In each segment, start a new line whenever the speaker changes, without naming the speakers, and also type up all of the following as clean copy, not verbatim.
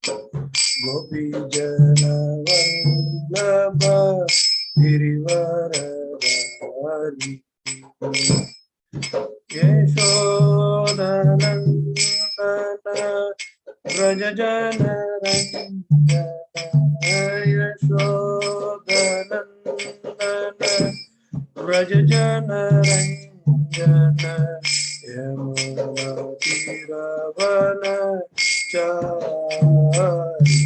Gopi Jana Vallabha Girivaradari Yashodanandana Rajajana Ranjana Yashodanandana Rajajana Ranjana Yamuna Tiravana Chari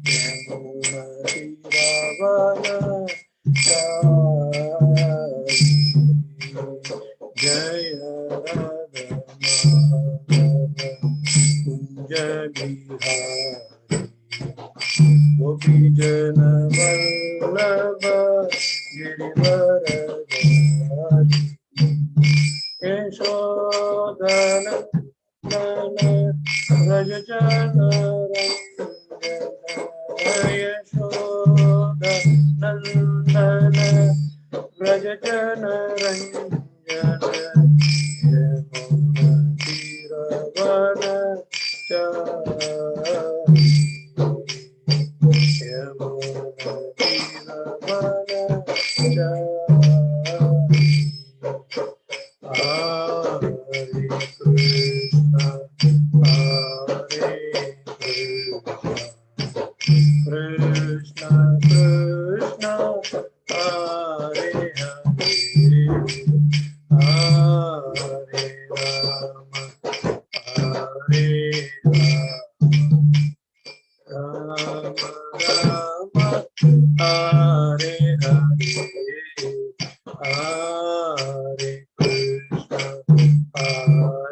Yamuna Tiravana Chari Jaya Radha Madhava Kunja Bihari Gopi Jana Vallabha Girivaradari Yashodhana Nana Rajajana Ranjana Yashoda Nandana Rajajana Ranjana Yamuna Tiravana Chari Yamuna Tiravana Chari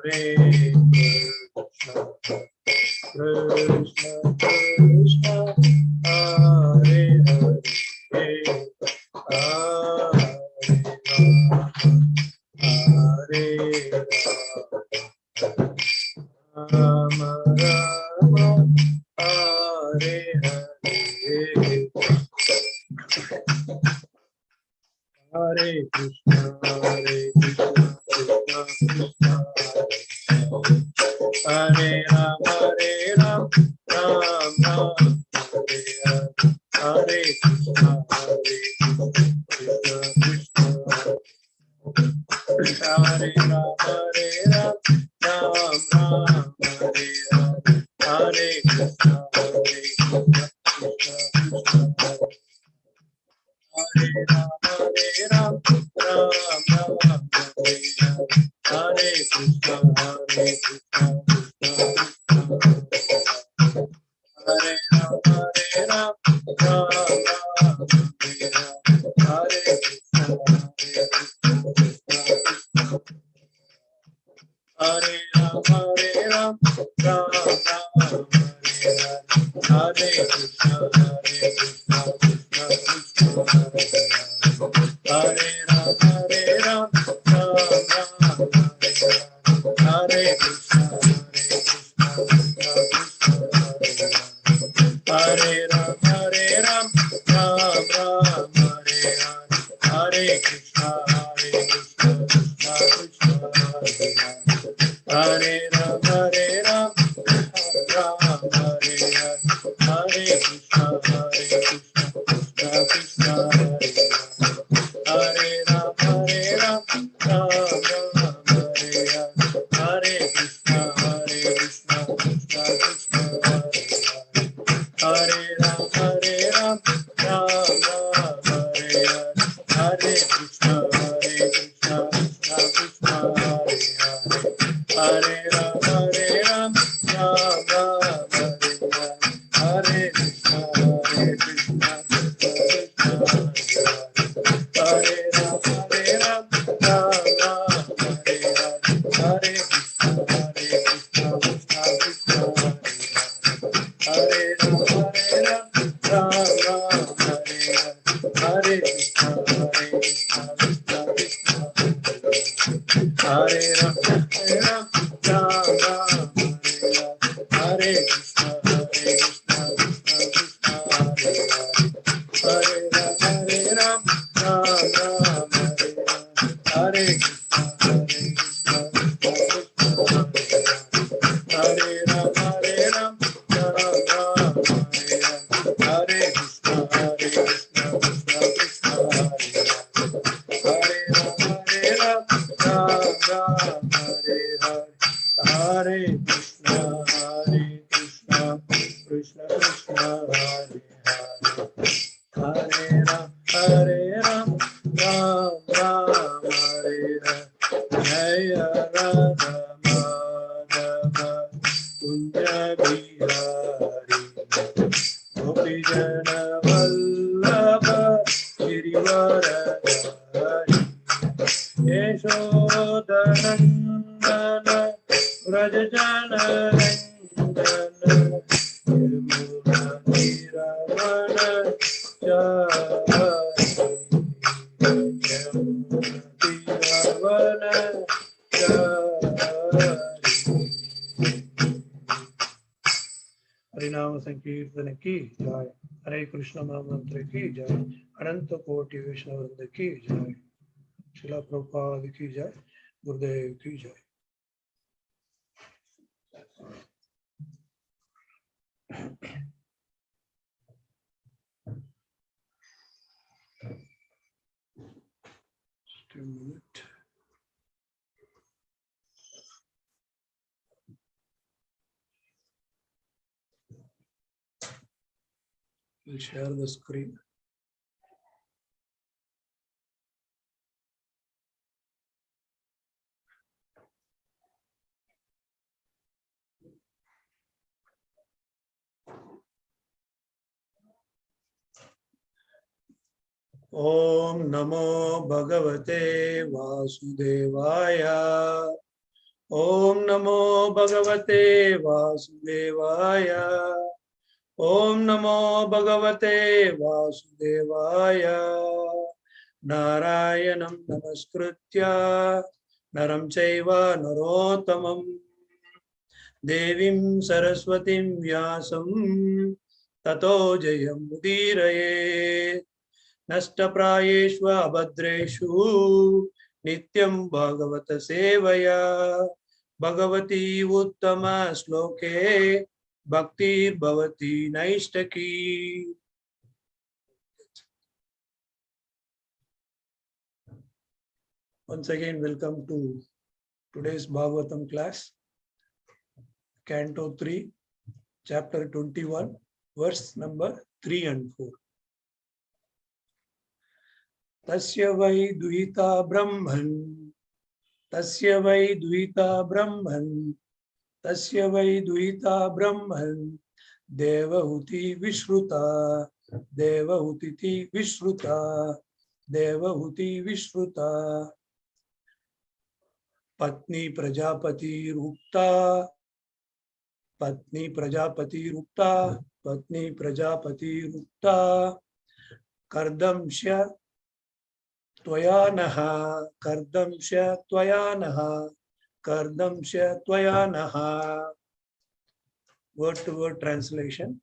Hare Krishna, Hare Krishna, Krishna Krishna, Hare Hare, Hare Rama, Rama Rama, Hare Hare, Hare Krishna, Hare Krishna, Krishna Krishna, Hare Hare, Hare Rama, Hare Rama, Rama Rama, Hare Hare. Hare Krishna, Hare Krishna, Krishna Krishna, Hare Rama, Ram Ram, Hare Hare, Hare Krishna, Krishna Krishna, Hare Rama, Ram Ram, Hare Hare, Hare Krishna, Krishna Krishna, Hare Rama, Ram Ram, Hare Hare, Hare Krishna, Krishna Krishna, Hare Rama, Ram Ram, Hare Hare, Hare Krishna, Krishna Krishna, Hare Rama, Ram Ram, Hare Hare, Hare Krishna, Krishna Krishna, Hare Rama, Ram Ram, Hare Krishna, Krishna Krishna, Hare Rama, Ram Ram, Hare Hare, Hare Krishna, Krishna Krishna, Hare Rama, Ram Ram, Hare Hare, Hare Krishna, Krishna Krishna, Hare Rama, Ram Ram, Hare Hare, Hare Krishna, Krishna Krishna, Hare Rama, Ram Ram, Hare Hare, Hare Krishna, Krishna Krishna, Hare Rama, Ram Ram, Hare Hare, Hare Krishna, Krishna Krishna, Hare Rama, Ram Ram, Hare Hare, Hare Krishna, Krishna Krishna, Hare Rama, Ram Ram, Hare Hare, Hare Krishna, Krishna Krishna, Hare Rama, Ram Ram, Hare Krishna, Krishna Krishna, Hare Rama, Ram Ram, Hare Krishna, Krishna Krishna, Hare Rama, Ram Bihari Gopijana Vallabha Girivaradhari Yashodanandana Vrajajana Rangana Yamuna Tiravana Chari Yamuna Tiravana Chari हरिनाम संकीर्तन की जय। हरे कृष्ण महामंत्र की जय। अनंत कोटि वैष्णव वृंद की जय। शिला प्रभुपाद की जय। गुरुदेव की जय। Just a minute. We'll share the screen. Om Namo Bhagavate Vasudevaya. Om Namo Bhagavate Vasudevaya. Om Namo Bhagavate Vasudevaya. Narayanam Namaskritya Naram Chaiva Narottamam Devim Saraswatim Vyasam Tato Jayam Udiraye Nashtaprayeshva Abhadreshu Nityam Bhagavata Sevaya Bhagavati Uttama Sloke Bhakti Bhavati Naishtaki. Once again, welcome to today's Bhagavatam class, Canto 3, Chapter 21, verse number 3 and 4. Tasya vai duhita brahman, tasya vai duhita brahman, tasya vai duhita brahman, devahuti vishruta, devahutiti vishruta, devahuti vishruta. Patni Prajapati Rupta, Patni Prajapati Rupta, Patni Prajapati Rupta, Kardamsya Tvayanaha, Kardamsya Tvayanaha, Kardamsya Tvayanaha. Word to word translation.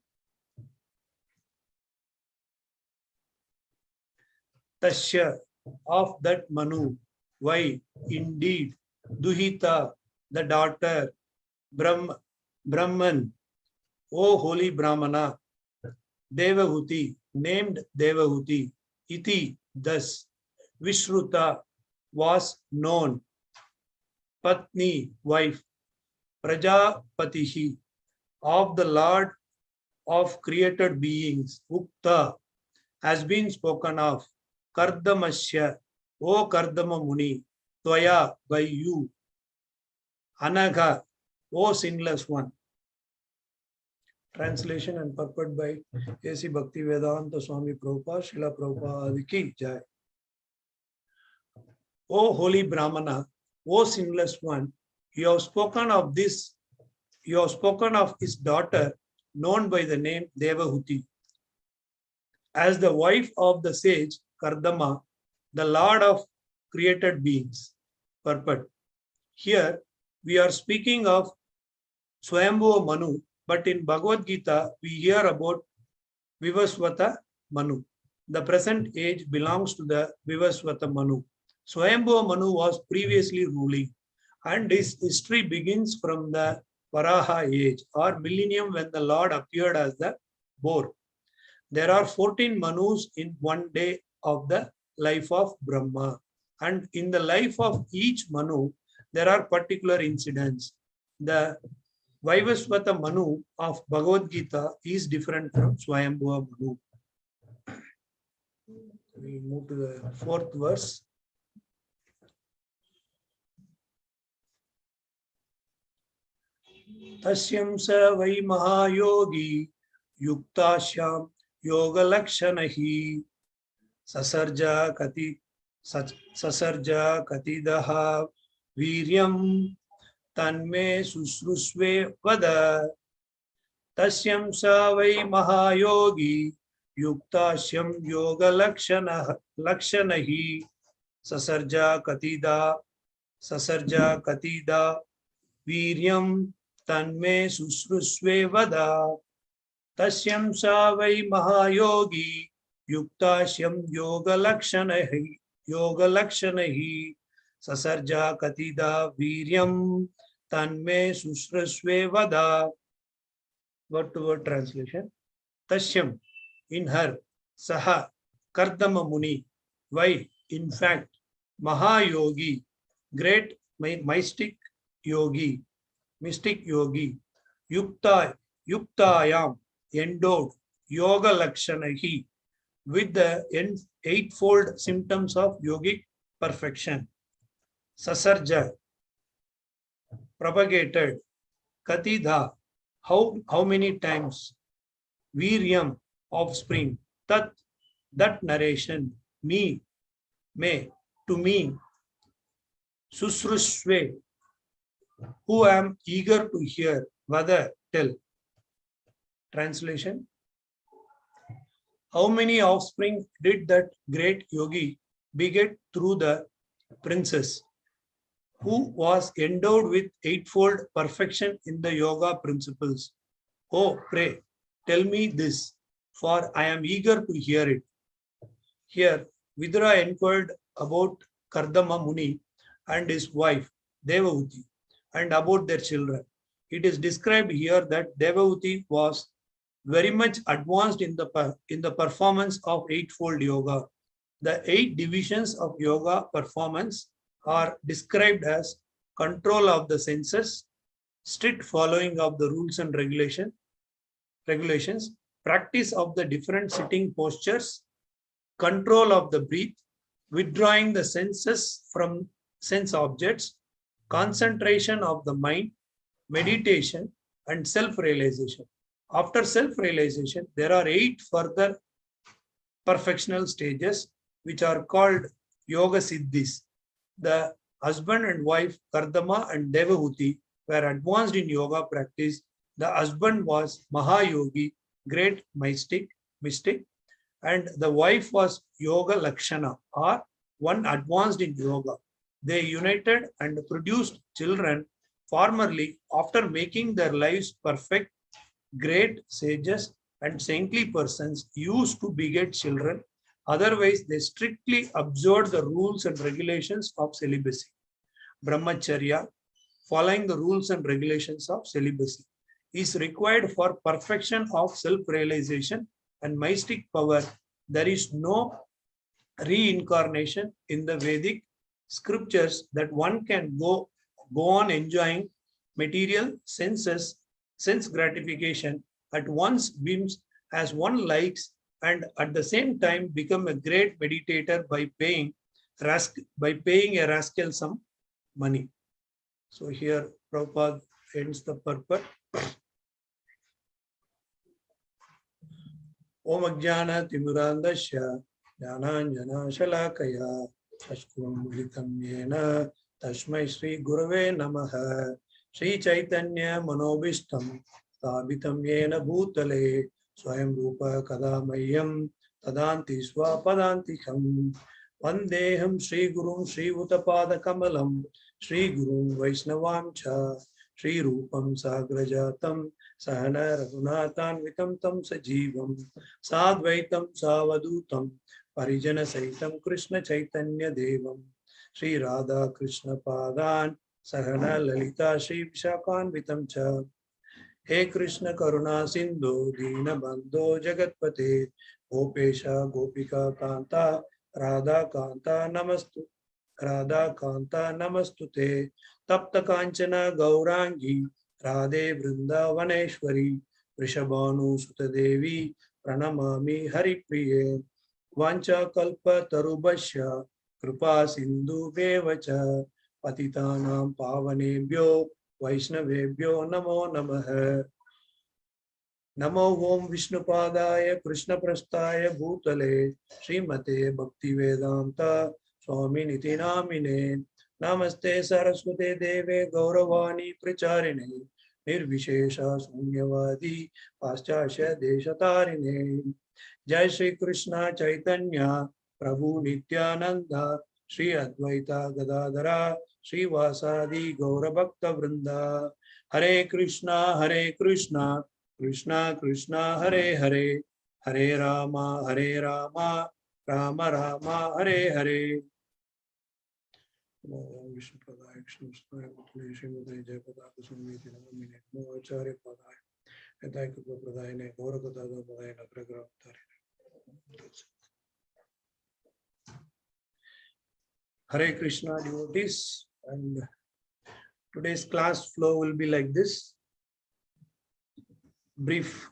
Tasya, of that Manu, why indeed, Duhita, the daughter, Brahman, O holy Brahmana, Devahuti, named Devahuti, Iti, thus, Vishruta, was known, Patni, wife, Prajapatihi, of the Lord of created beings, Ukta, has been spoken of, Kardamasya, O Kardama Muni, Tvaya, by you, Anagha, O sinless one. Translation and purport by A.C. Bhaktivedanta Swami Prabhupada, Srila Prabhupada ki jai. O holy Brahmana, O sinless one, you have spoken of his daughter, known by the name Devahuti, as the wife of the sage Kardama, the lord of created beings. Purport. Here we are speaking of Swayambhuva Manu, but in Bhagavad Gita we hear about Vivaswata Manu. The present age belongs to the Vivaswata Manu. Swayambhuva Manu was previously ruling, and his history begins from the Varaha age or millennium when the Lord appeared as the boar. There are 14 Manus in one day of the life of Brahma, and in the life of each Manu there are particular incidents. The Vaivasvata Manu of Bhagavad Gita is different from Swayambhuva Manu. We move to the 4th verse. Tasyam sa vai mahayogi yuktashyam yoga lakshanahi sasarja katidaha viryam tanme susrusve vada. Tasyam sa vai mahayogi yuktashyam yoga lakshanahi sasarja katida viryam tanme susrusve vada. Tasyam sa vai mahayogi yuktashyam yoga lakshanahi sasarja katida viryam tanme susrusve vada. Word to word translation. Tashyam, in her, Saha, Kardama Muni, why, in fact, Mahayogi, great mystic yogi, Yuktayam, endowed, Yoga Lakshanahi, with the eightfold symptoms of yogic perfection. Sasarja, propagated, Katidha, how many times? Viryam, offspring. Tat, that narration. Me, may, to me. Susrusve, who am eager to hear. Vada, tell. Translation. How many offspring did that great yogi beget through the princess, who was endowed with eightfold perfection in the yoga principles? Oh, pray, tell me this, for I am eager to hear it. Here, Vidura inquired about Kardama Muni and his wife, Devahuti, and about their children. It is described here that Devahuti was very much advanced in the performance of eightfold yoga. The 8 divisions of yoga performance are described as control of the senses, strict following of the rules and regulations, practice of the different sitting postures, control of the breath, withdrawing the senses from sense objects, concentration of the mind, meditation, and self-realization. After self-realization, there are 8 further perfectional stages which are called Yoga Siddhis. The husband and wife Kardama and Devahuti were advanced in yoga practice. The husband was Mahayogi, great mystic, and the wife was Yoga Lakshana, or one advanced in yoga. They united and produced children. Formerly, after making their lives perfect, great sages and saintly persons used to beget children. Otherwise, they strictly observed the rules and regulations of celibacy. Brahmacharya, following the rules and regulations of celibacy, is required for perfection of self-realization and mystic power. There is no reincarnation in the Vedic scriptures that one can go on enjoying material sense gratification at one's whims as one likes, and at the same time become a great meditator by paying a rascal some money. So here Prabhupada ends the purport. Om Ajnana Timurandasya Jnananjana Shalakaya Ashkum Vitam Yena Tashmai Sri Gurave Namaha Sri Chaitanya Manobishtam Thabitam Yena Bhutale Swayam Rupa Kadamayam Tadanti Swapadantikam Vandeham Sri Gurum Sri Uttapada Kamalam Sri Gurum Vaisnavam Cha Sri Rupam Sagrajatam Sahana Raghunathan Vitam Tam Sajivam Sadvaitam Savadutam Parijana Saitam Krishna Chaitanya Devam Sri Radha Krishna Padan Sahana Lalita Sri Vishakan Vitam Cha He Krishna Karuna Sindhu Dina Bandho Jagatpate Gopesha Gopika Kanta Radha Kanta Namastute Tapta Kanchana Gaurangi Radhe Vrindavaneshwari Vrishabhanu Sutta Devi Pranamami Haripriye Vancha Kalpa Tarubhasya Kripa Sindhu Bevacha Patitanam Pavanebhyo Vaishnavebhyo Namo Namaha. Namo Om Vishnupadaya Krishna Prasthaya Bhutale Srimate Bhaktivedanta Swami Niti Namine Namaste Saraswate Deve Gauravani Pracharine Nirvishesha Sunyavadi Paschasya Deshatarine. Jai Shri Krishna Chaitanya Prabhu Nityananda Shri Advaita Gadadhara Shri Vasadi Gaura Bhakta Vrinda. Hare Krishna Krishna Krishna Hare Hare Hare Rama Rama Rama Hare Hare. Vishnu Padaya Krishna Padaya Srimate Jayapada Samviti Namine Namo Acharya Padaya Edai Kupa Pradayane Gaura Gadada Padaya Nagragra Avtarine. Hare Krishna devotees, and today's class flow will be like this. Brief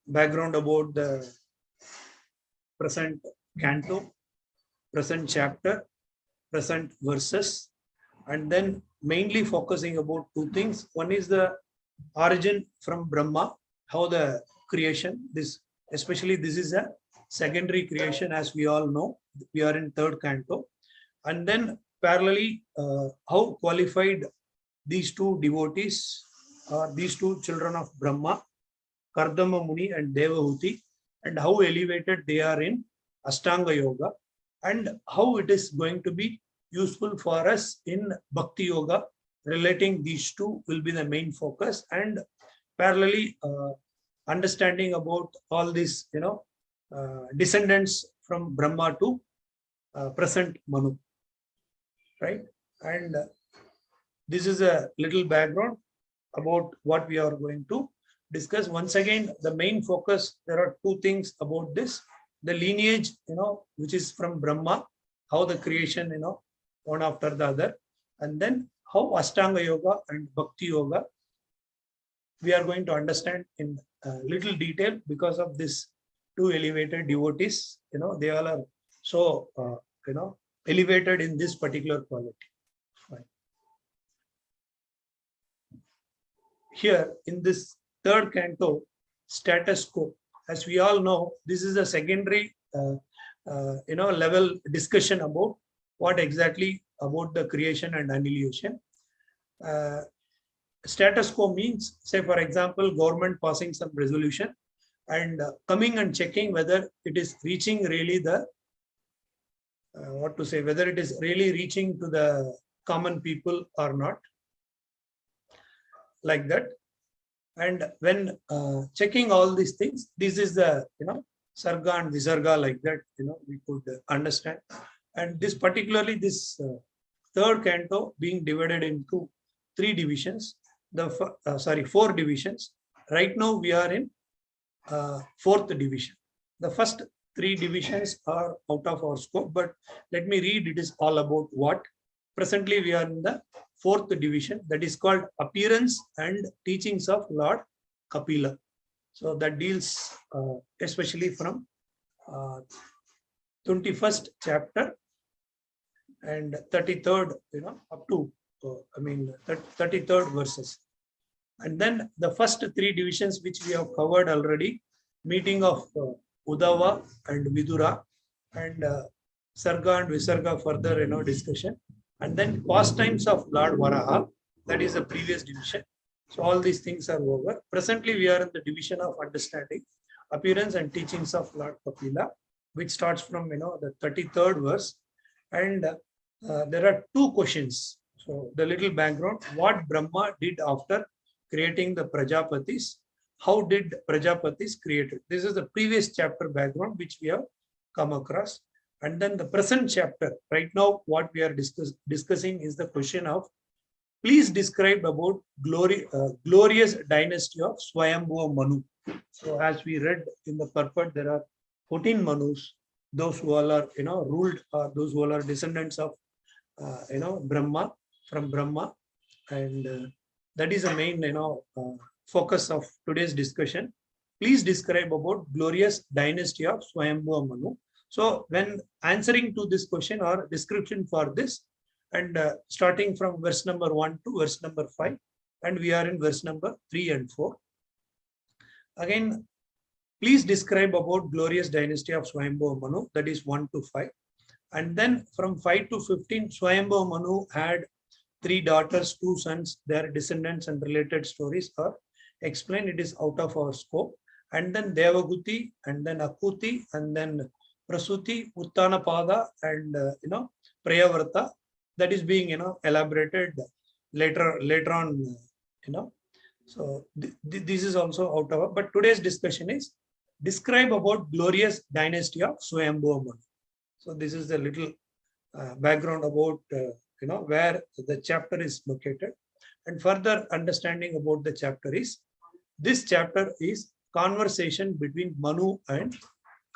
background about the present canto, present chapter, present verses, and then mainly focusing about two things. One is the origin from Brahma, how the creation, especially this is a secondary creation, as we all know. We are in third canto. And then parallelly, how qualified these two devotees, these two children of Brahma, Kardama Muni and Devahuti, and how elevated they are in Ashtanga Yoga, and how it is going to be useful for us in Bhakti Yoga. Relating these two will be the main focus, and parallelly understanding about all these, descendants from Brahma to present Manu, right? And this is a little background about what we are going to discuss. Once again, the main focus, there are two things about this: the lineage, which is from Brahma, how the creation, one after the other, and then how Ashtanga Yoga and Bhakti Yoga we are going to understand in little detail because of this two elevated devotees. They all are so elevated in this particular quality. Fine. Here in this third canto, status quo, as we all know, this is a secondary level discussion about what exactly about the creation and annihilation. Status quo means, say for example, government passing some resolution and coming and checking whether it is reaching really the whether it is really reaching to the common people or not, like that. And when checking all these things, this is the sarga and visarga, like that, we could understand. And this particularly this third canto being divided into three divisions, four divisions. Right now we are in fourth division. The first three divisions are out of our scope, but let me read. It is all about what. Presently we are in the fourth division, that is called appearance and teachings of Lord Kapila. So that deals especially from 21st chapter and 33rd, up to 33rd verses. And then the first three divisions which we have covered already: meeting of Uddhava and Vidura, and Sarga and Visarga further discussion, and then pastimes of Lord Varaha, that is the previous division. So all these things are over. Presently we are in the division of understanding, appearance and teachings of Lord Kapila, which starts from the 33rd verse. And there are two questions. So the little background: what Brahma did after creating the Prajapatis, how did Prajapatis create it? This is the previous chapter background which we have come across. And then the present chapter, right now what we are discussing is the question of, please describe about glorious dynasty of Swayambhuva Manu. So as we read in the purport, there are 14 Manus, those who all are ruled, those who all are descendants of Brahma, from Brahma, and that is the main focus of today's discussion. Please describe about glorious dynasty of Swayambhuva Manu. So when answering to this question or description for this, And starting from verse number 1 to verse number 5, and we are in verse number 3 and 4. Again, please describe about glorious dynasty of Swayambhuva Manu, that is 1 to 5. And then from 5 to 15, Swayambhuva Manu had 3 daughters, 2 sons, their descendants and related stories are explained. It is out of our scope. And then Devahuti, and then Akuti, and then Prasuti, Uttanapada, and Priyavrata. That is being elaborated later on. So this is also out of. But today's discussion is describe about glorious dynasty of Swayambhuva Manu. So this is the little background about where the chapter is located, and further understanding about the chapter is this chapter is conversation between Manu and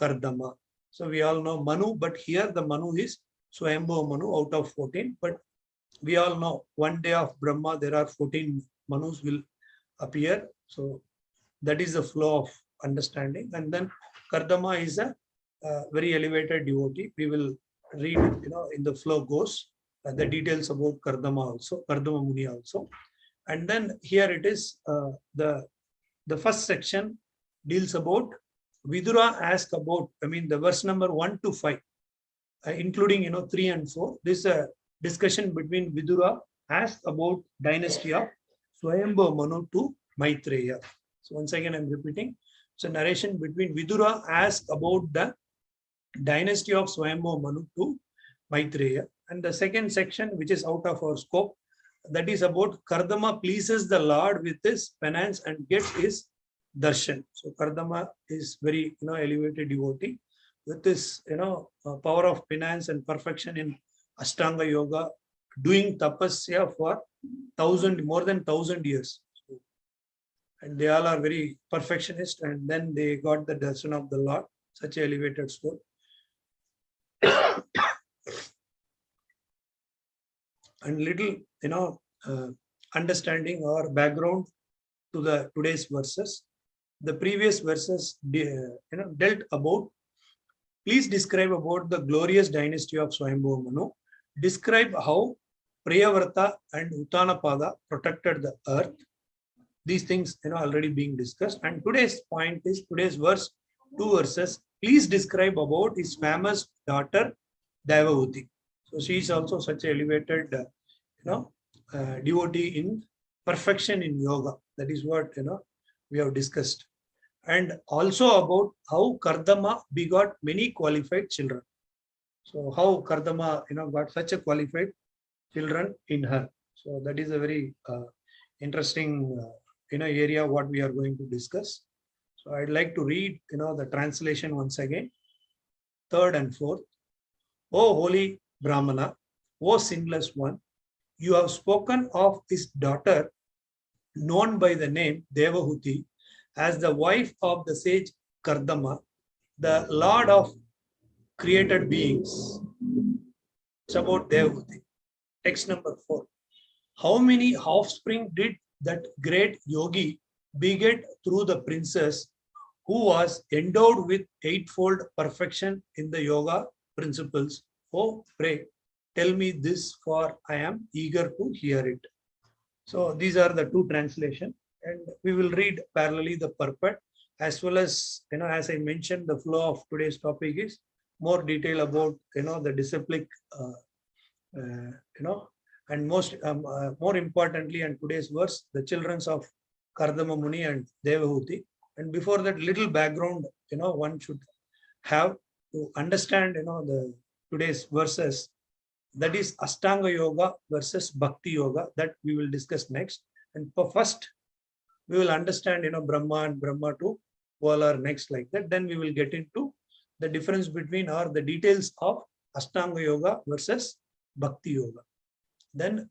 Kardama. So we all know Manu, but here the Manu is Swayambhuva Manu out of 14. But we all know one day of Brahma there are 14 Manus will appear. So that is the flow of understanding. And then Kardama is a very elevated devotee. We will read, in the flow goes the details about Kardama Muni also. And then here it is, the first section deals about Vidura asked about, the verse number 1 to 5, including, 3 and 4. This is a discussion between Vidura asked about dynasty of Swayambhuva Manu to Maitreya. So once again, I'm repeating. It's a narration between Vidura asked about the dynasty of Swayambhuva Manu to Maitreya. And the second section, which is out of our scope, that is about Kardama pleases the Lord with his penance and gets his darshan. So Kardama is very elevated devotee with this power of penance and perfection in Ashtanga Yoga, doing tapasya for more than 1,000 years. And they all are very perfectionist, and then they got the darshan of the Lord, such an elevated soul. And little understanding or background to the today's verses. The previous verses dealt about, please describe about the glorious dynasty of Swayambhuva Manu. Describe how Priyavrata and Uttanapada protected the earth. These things already being discussed. And today's point is today's verse, 2 verses. Please describe about his famous daughter Devahuti. So she is also such an elevated devotee in perfection in yoga. That is what we have discussed. And also about how Kardama begot many qualified children. So how Kardama got such a qualified children in her. So that is a very interesting area what we are going to discuss. So I'd like to read the translation once again, 3rd and 4th. O holy Brahmana, O sinless one, you have spoken of his daughter, known by the name Devahuti, as the wife of the sage Kardama, the lord of created beings. It's about Devahuti. Text number 4. How many offspring did that great yogi beget through the princess who was endowed with 8-fold perfection in the yoga principles? Oh, pray, tell me this, for I am eager to hear it. So these are the 2 translations, and we will read parallelly the purport, as well as, as I mentioned, the flow of today's topic is more detail about, the disciplic, and more importantly, and today's verse, the children of Kardama Muni and Devahuti. And before that, little background, one should have to understand, the today's verses. That is Ashtanga Yoga versus Bhakti Yoga, that we will discuss next. And first, we will understand, Brahma and Brahma 2, all are next like that. Then we will get into the difference between or the details of Ashtanga Yoga versus Bhakti Yoga. Then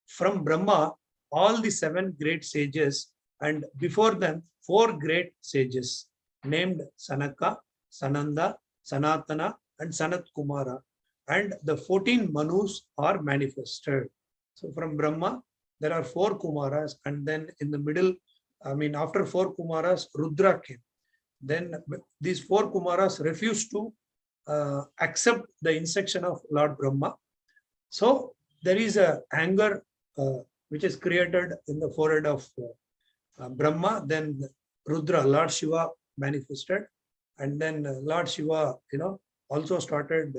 from Brahma, all the 7 great sages, and before them 4 great sages named Sanaka, Sananda, Sanatana, and Sanat Kumara, and the 14 Manus are manifested. So from Brahma, there are 4 Kumaras, and then in the middle, after 4 Kumaras, Rudra came. Then these 4 Kumaras refused to accept the instruction of Lord Brahma. So there is a anger which is created in the forehead of Brahma. Then Rudra, Lord Shiva, manifested, and then Lord Shiva, also started,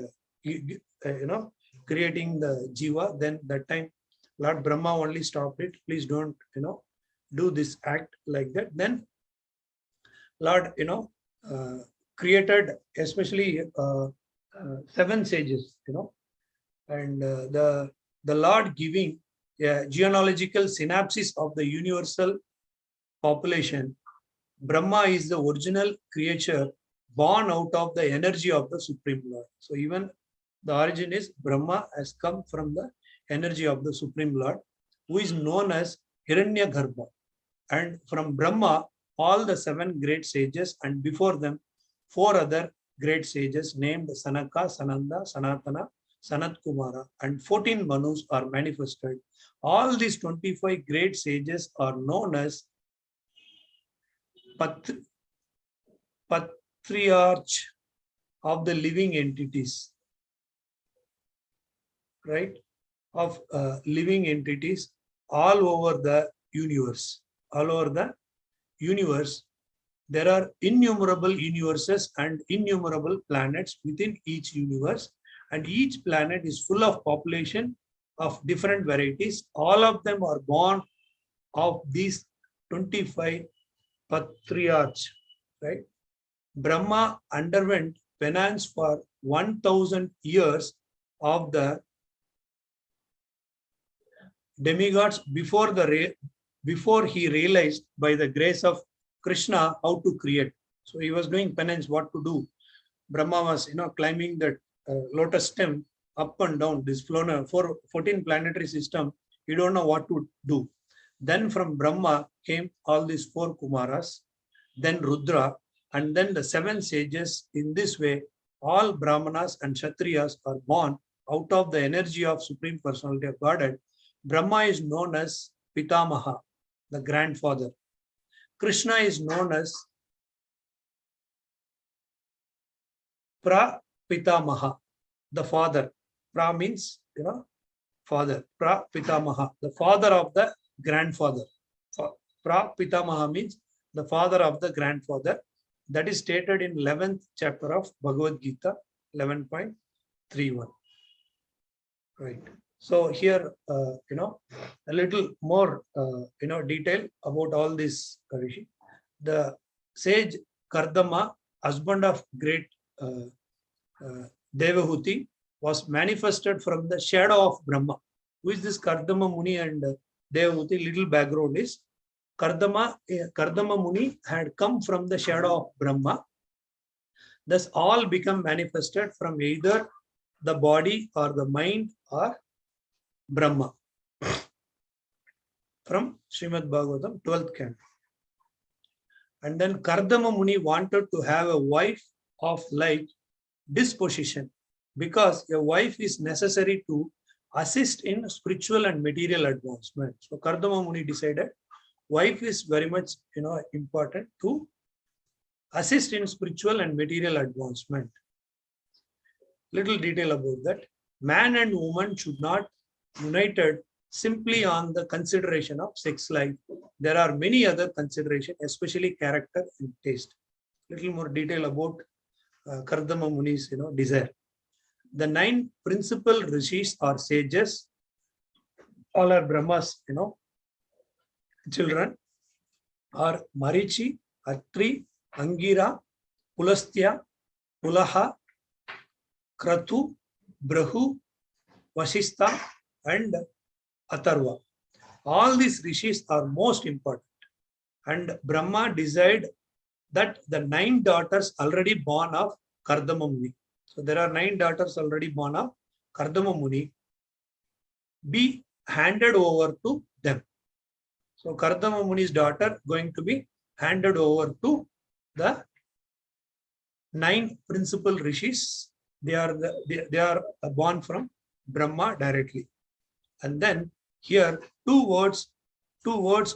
creating the jiva. Then that time, Lord Brahma only stopped it. Please don't, do this act like that. Then Lord, created especially 7 sages, and the Lord giving a genealogical synopsis of the universal population. Brahma is the original creature born out of the energy of the Supreme Lord. So even the origin is Brahma has come from the energy of the Supreme Lord, who is known as Hiranyagarbha. And from Brahma, all the 7 great sages, and before them 4 other great sages named Sanaka, Sananda, Sanatana, Sanat Kumara, and 14 Manus are manifested. All these 25 great sages are known as patriarch of the living entities, right? Of living entities all over the universe. All over the universe, there are innumerable universes and innumerable planets within each universe, and each planet is full of population of different varieties. All of them are born of these 25 patriarchs, right? Brahma underwent penance for 1000 years of the demigods before he realized by the grace of Krishna how to create. So he was doing penance, what to do. Brahma was, climbing that lotus stem up and down, this 14 planetary system. He don't know what to do. Then from Brahma came all these 4 Kumaras, then Rudra, and then the 7 sages. In this way, all Brahmanas and Kshatriyas are born out of the energy of Supreme Personality of Godhead. Brahma is known as Pitamaha, the grandfather. Krishna is known as Prapitamaha, the father. Pra means, father. Prapitamaha, the father of the grandfather. Prapitamaha means the father of the grandfather. That is stated in 11th chapter of Bhagavad Gita, 11.31. Right. So here, a little more, detail about all this. The sage Kardama, husband of great Devahuti, was manifested from the shadow of Brahma. Who is this Kardama Muni and Devahuti? Little background is Kardama Muni had come from the shadow of Brahma. Thus, all become manifested from either the body or the mind or Brahma. From Srimad Bhagavatam, 12th canto. And then Kardama Muni wanted to have a wife of like disposition, because a wife is necessary to assist in spiritual and material advancement. So Kardama Muni decided wife is very much important to assist in spiritual and material advancement. Little detail about that. Man and woman should not united simply on the consideration of sex life. There are many other considerations, especially character and taste. Little more detail about Kardama Muni's desire. The 9 principal rishis or sages, all are Brahma's children, are Marichi, Atri, Angira, Pulastya, Pulaha, Kratu, Brahu, Vasistha, and Atharva. All these rishis are most important. And Brahma desired that the 9 daughters already born of Kardama Muni. So there are 9 daughters already born of Kardama Muni be handed over to them. So Kardama Muni's daughter going to be handed over to the 9 principal rishis. They are born from Brahma directly. And then here two words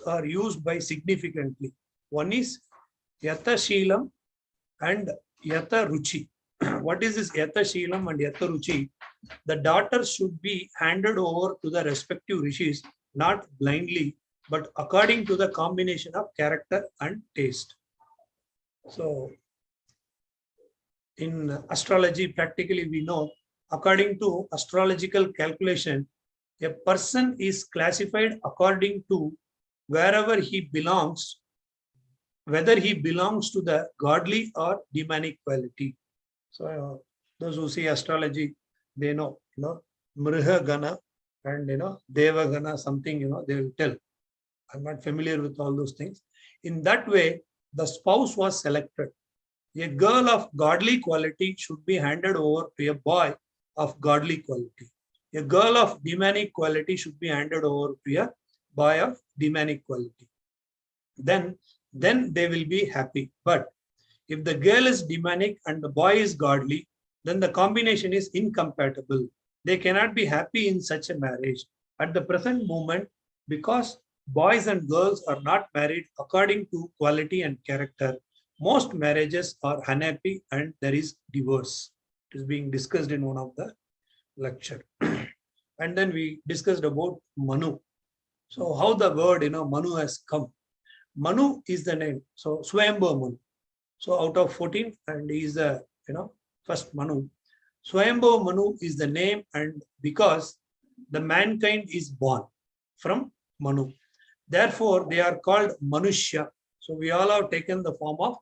are used by significantly. One is Yata Sheelam and Yata Ruchi. what is this Yata Shilam and Yata Ruchi? The daughters should be handed over to the respective rishis, not blindly, but according to the combination of character and taste. So, in astrology, practically we know, according to astrological calculation, a person is classified according to wherever he belongs, whether he belongs to the godly or demonic quality. So those who see astrology, they know, Mriha Gana and Deva Gana, something, they will tell. I'm not familiar with all those things. In that way, the spouse was selected. A girl of godly quality should be handed over to a boy of godly quality. A girl of demonic quality should be handed over to a boy of demonic quality. Then they will be happy. But if the girl is demonic and the boy is godly, then the combination is incompatible. They cannot be happy in such a marriage. At the present moment, because boys and girls are not married according to quality and character, most marriages are unhappy and there is divorce. It is being discussed in one of the lecture. And then we discussed about Manu. So how the word, Manu has come. Manu is the name. So Swayambhu Manu. So out of 14, and he is the first Manu. Swayambhu Manu is the name, and because the mankind is born from Manu, therefore they are called Manushya. So we all have taken the form of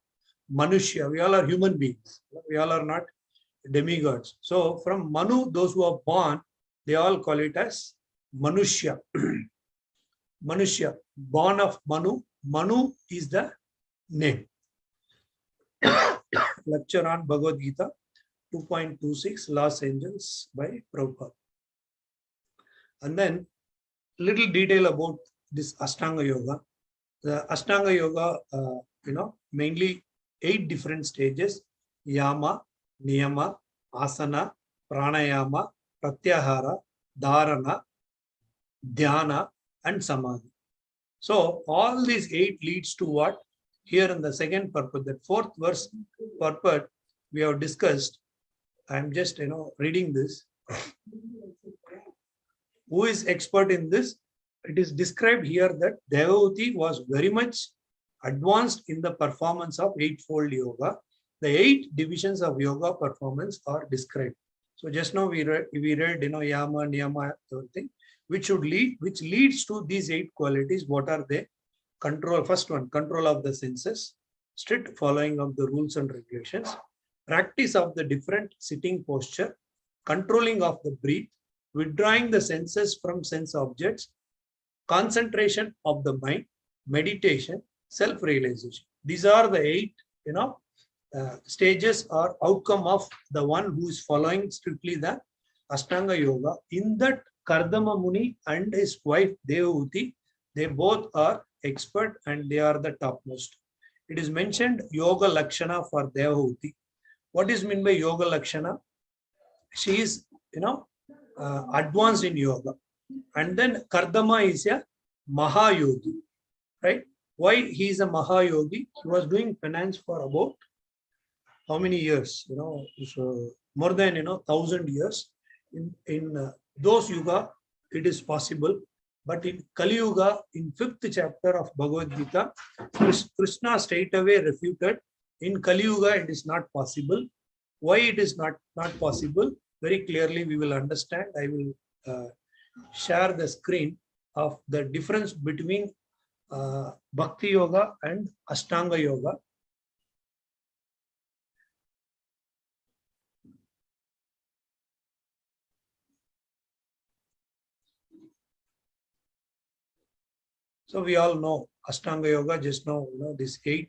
Manushya. We all are human beings. We all are not demigods. So from Manu, those who are born, they all call it as Manushya. Manushya, born of Manu. Manu is the name. Lecture on Bhagavad Gita 2.26, Los Angeles by Prabhupada. And then little detail about this Ashtanga Yoga. The Ashtanga Yoga, mainly 8 different stages: Yama, Niyama, Asana, Pranayama, Pratyahara, Dharana, Dhyana, and Samadhi. So all these 8 leads to what? Here in the second purport, the 4th verse purport we have discussed. I'm just reading this. Who is expert in this? It is described here that Devahuti was very much advanced in the performance of 8-fold yoga. The 8 divisions of yoga performance are described. So just now we read Yama, Niyama, everything, which leads to these 8 qualities. What are they? Control, first one, control of the senses, strict following of the rules and regulations, practice of the different sitting posture, controlling of the breath, withdrawing the senses from sense objects, concentration of the mind, meditation, self-realization. These are the 8, stages or outcome of the one who is following strictly the Ashtanga Yoga. In that, Kardama Muni and his wife Devahuti, they both are expert and they are the topmost. It is mentioned Yoga Lakshana for Devahuti. What is meant by Yoga Lakshana? She is, advanced in yoga. And then Kardama is a Mahayogi, right? Why he is a Mahayogi? He was doing penance for about how many years? So more than 1,000 years. In those yuga, it is possible. But in Kali Yuga, in 5th chapter of Bhagavad Gita, Krishna straight away refuted. In Kali Yuga, it is not possible. Why it is not possible? Very clearly we will understand. I will share the screen of the difference between Bhakti Yoga and Ashtanga Yoga. So we all know Ashtanga Yoga, just now, these 8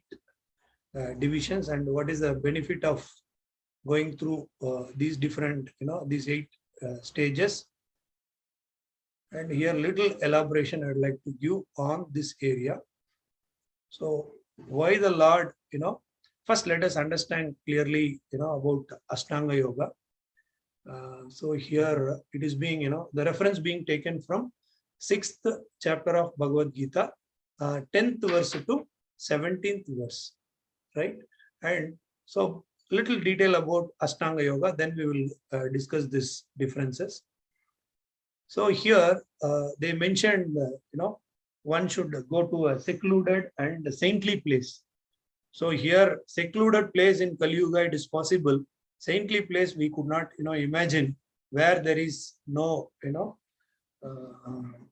divisions, and what is the benefit of going through these different, these 8 stages. And here little elaboration I'd like to give on this area. So why the Lord, first let us understand clearly, about Ashtanga Yoga. So here it is being, the reference being taken from 6th chapter of Bhagavad Gita, 10th verse to 17th verse, right? And so little detail about Ashtanga Yoga, then we will discuss these differences. So here they mentioned, one should go to a secluded and saintly place. So here, secluded place in Kali Yuga, it is possible. Saintly place, we could not, imagine, where there is no,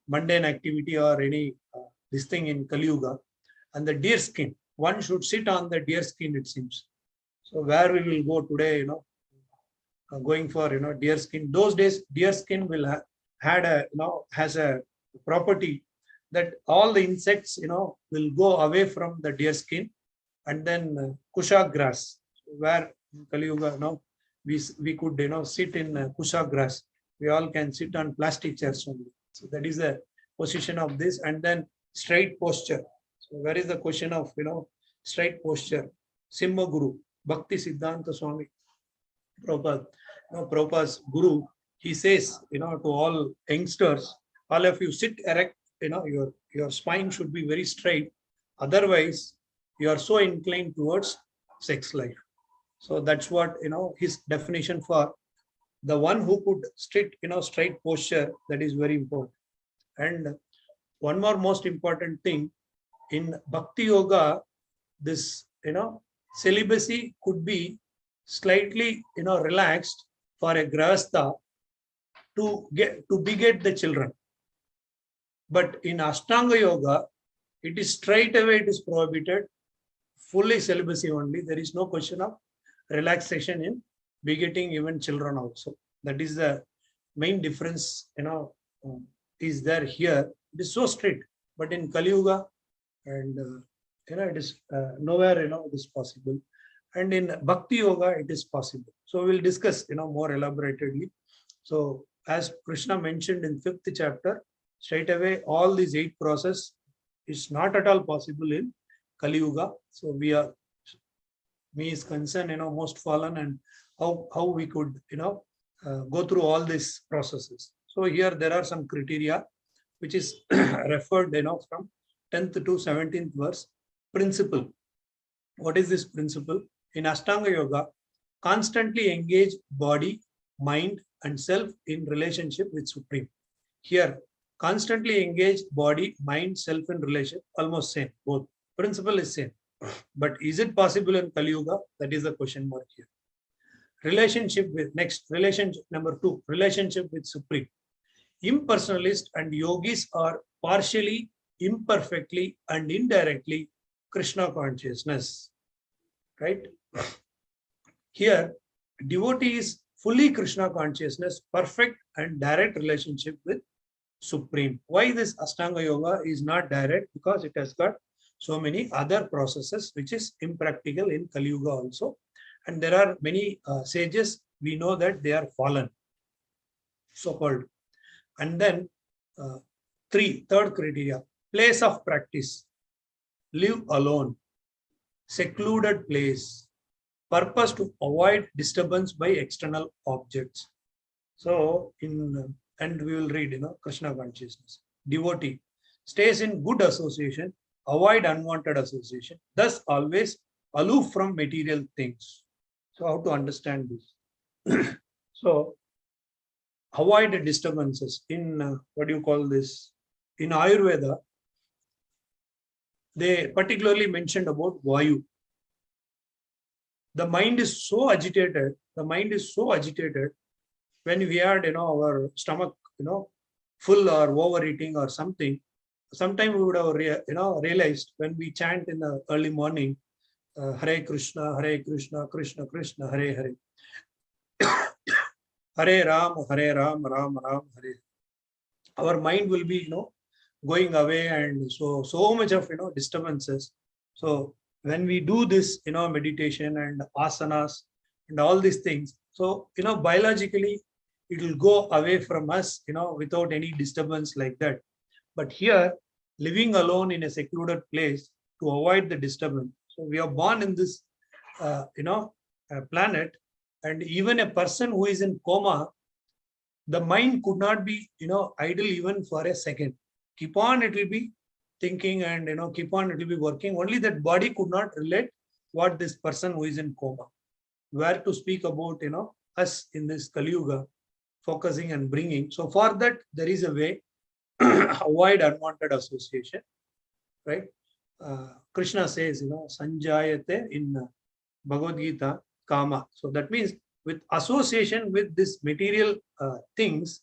mundane activity or any this thing in Kali Yuga. And the deer skin, one should sit on the deer skin, it seems. So where we will go today, going for, deer skin. Those days, deer skin will has a property that all the insects, will go away from the deer skin. And then kusha grass, where in Kali Yuga, we could, sit in kusha grass. We all can sit on plastic chairs only. So that is the position of this. And then straight posture. So where is the question of, straight posture? Simha Guru, Bhakti Siddhanta Swami Prabhupada, Prabhupada's Guru, he says, to all youngsters, all of you sit erect, your spine should be very straight. Otherwise, you are so inclined towards sex life. So that's what, his definition for the one who could sit, straight posture, that is very important. And one more most important thing, in Bhakti Yoga, this, celibacy could be slightly, relaxed for a grahastha to beget the children. But in Ashtanga Yoga, it is straight away, it is prohibited, fully celibacy only. There is no question of relaxation in begetting even children also. That is the main difference, is there here. It is so strict, but in Kali Yuga, and it is nowhere, it is possible. And in Bhakti Yoga, it is possible. So we'll discuss, more elaborately. So as Krishna mentioned in 5th chapter, straight away, all these 8 process is not at all possible in Kali Yuga. So me is concerned, most fallen, and how we could, go through all these processes. So here there are some criteria which is referred, from 10th to 17th verse. Principle. What is this principle? In Ashtanga Yoga, constantly engage body, mind, and self in relationship with Supreme. Here, constantly engage body, mind, self in relationship, almost same. Both principle is same. But is it possible in Kali Yuga? That is the question mark here. Relationship with, next, relationship number 2, relationship with Supreme. Impersonalists and yogis are partially, imperfectly, and indirectly Krishna consciousness. Right? Here, devotee is fully Krishna consciousness, perfect and direct relationship with Supreme. Why this Ashtanga Yoga is not direct? Because it has got so many other processes which is impractical in Kali Yuga also. And there are many sages, we know that they are fallen, so-called. And then third criteria, place of practice, live alone, secluded place, purpose to avoid disturbance by external objects. So and we will read, Krishna consciousness. Devotee stays in good association, avoid unwanted association, thus always aloof from material things. So how to understand this? So avoid disturbances. In what do you call this? In Ayurveda, they particularly mentioned about Vayu. The mind is so agitated. The mind is so agitated when we had, our stomach, full or overeating or something. Sometime we would have, realized when we chant in the early morning, Hare Krishna, Krishna Krishna, Hare Hare. Hare Ram, Ram Ram, Hare. Our mind will be, going away, and so much of, disturbances. So when we do this, meditation and asanas and all these things, so, biologically, it will go away from us, without any disturbance like that. But here, living alone in a secluded place to avoid the disturbance. So we are born in this, planet, and even a person who is in coma, the mind could not be, idle even for a second. Keep on, it will be thinking, and, keep on, it will be working. Only that body could not relate what this person who is in coma. where to speak about, us in this Kali Yuga, focusing and bringing. So for that, there is a way, avoid unwanted association, right? Krishna says, Sanjayate in Bhagavad Gita, Kama. So that means with association with this material things,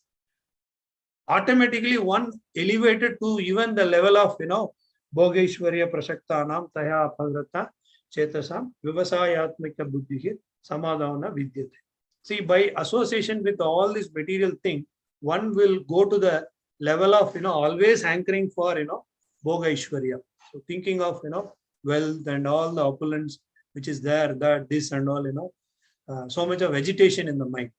automatically one elevated to even the level of, Bhogeshwarya Prashaktanam Taya Apagrata Chetasam Vivasayatmika Buddhi Samadhavana Vidyate. See, by association with all this material thing, one will go to the level of, always hankering for, Bhogeshwarya. So thinking of, wealth and all the opulence which is there, that, this and all, so much of agitation in the mind.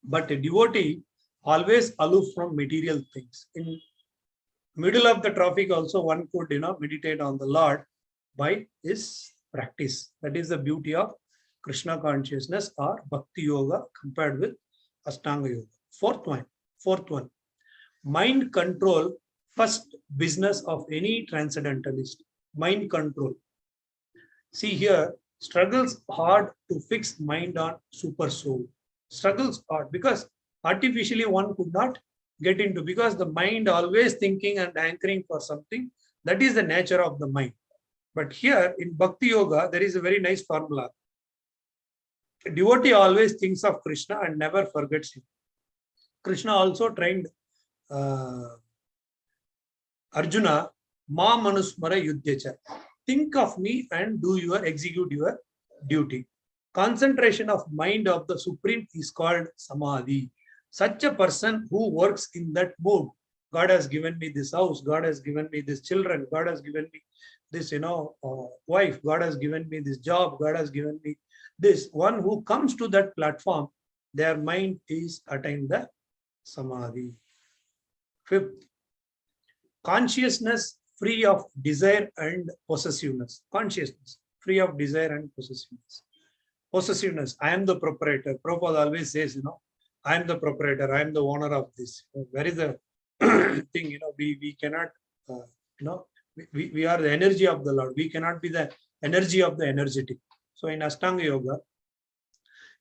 But a devotee always aloof from material things. In middle of the traffic also, one could, meditate on the Lord by his practice. That is the beauty of Krishna consciousness or Bhakti Yoga compared with Ashtanga Yoga. Fourth one, mind control, first business of any transcendentalist. Mind control. See here, struggles hard to fix mind on super soul. Struggles hard because artificially one could not get into, because the mind always thinking and anchoring for something. That is the nature of the mind. But here in Bhakti Yoga, there is a very nice formula. A devotee always thinks of Krishna and never forgets him. Krishna also trained Arjuna, Ma Manusmara Yudhyacha. Think of me and execute your duty. Concentration of mind of the Supreme is called Samadhi. Such a person who works in that mood, God has given me this house, God has given me these children, God has given me this, wife, God has given me this job, God has given me this. One who comes to that platform, their mind is attained the Samadhi. Fifth, consciousness free of desire and possessiveness. Consciousness free of desire and possessiveness. Possessiveness, I am the proprietor. Prabhupada always says, I am the proprietor, I am the owner of this. Where is the thing, we cannot, we are the energy of the Lord. We cannot be the energy of the energetic. So in Ashtanga Yoga,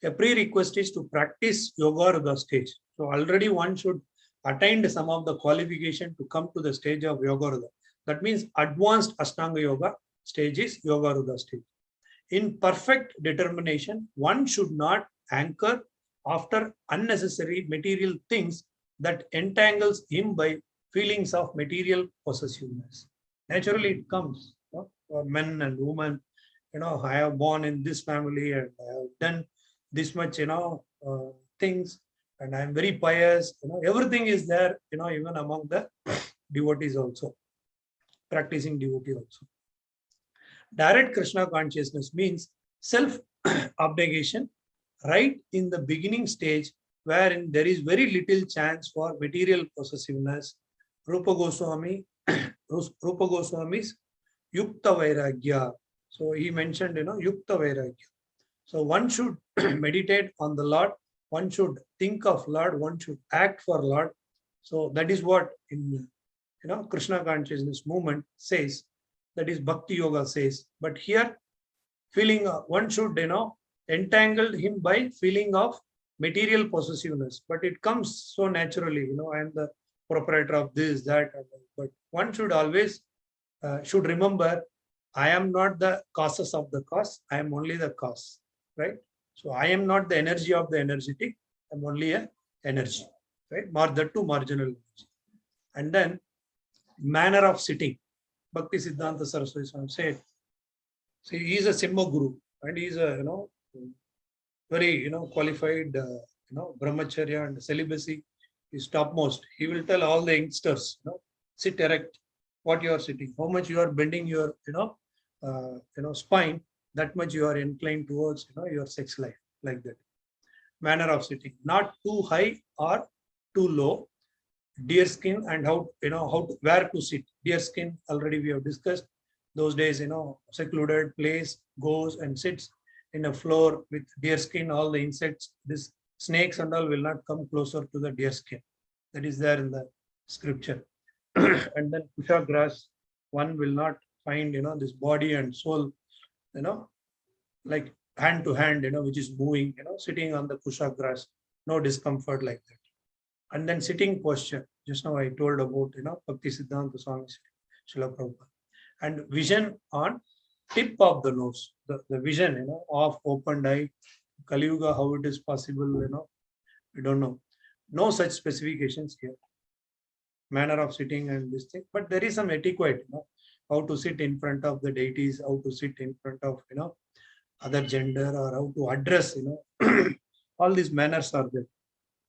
a prerequisite is to practice Yoga Rudra stage. So already one should attain some of the qualification to come to the stage of Yoga Rudra. That means advanced Ashtanga Yoga stage is Yoga Rudra stage. In perfect determination, one should not anchor after unnecessary material things that entangles him by feelings of material possessiveness. Naturally, it comes for men and women. I have born in this family and I have done this much, things, and I am very pious. Everything is there, even among the devotees also, practicing devotee also. Direct Krishna consciousness means self-abnegation right in the beginning stage, wherein there is very little chance for material possessiveness. Rupa Goswami's Yukta Vairagya. So he mentioned, Yukta Vairagya. So one should meditate on the Lord, one should think of Lord, one should act for Lord. So that is what in Krishna consciousness movement says. That is Bhakti Yoga says. But here, feeling one should entangle him by feeling of material possessiveness. But it comes so naturally. I am the proprietor of this, that. But one should always should remember, I am not the causes of the cause. I am only the cause. Right? So I am not the energy of the energetic. I am only an energy. Right? That too marginal energy. And then manner of sitting. Bhakti Siddhanta Saraswati Swami said, see, he is a Simha Guru and he is a very qualified brahmacharya and celibacy is topmost. He will tell all the youngsters, sit erect, what you are sitting, how much you are bending your spine, that much you are inclined towards your sex life, like that. Manner of sitting, not too high or too low. Deer skin and where to sit. Deer skin already we have discussed. Those days, secluded place, goes and sits in a floor with deer skin. All the insects, this snakes and all will not come closer to the deer skin. That is there in the scripture. And then Kusha grass, one will not find this body and soul, like hand to hand, which is moving, sitting on the kusha grass, no discomfort like that. And then sitting posture. Just now I told about, Bhakti Siddhanta Swami Srila Prabhupada. And vision on tip of the nose, the vision, of opened eye. Kali Yuga, how it is possible, we don't know. No such specifications here. Manner of sitting and this thing, but there is some etiquette, how to sit in front of the deities, how to sit in front of, other gender, or how to address, all these manners are there.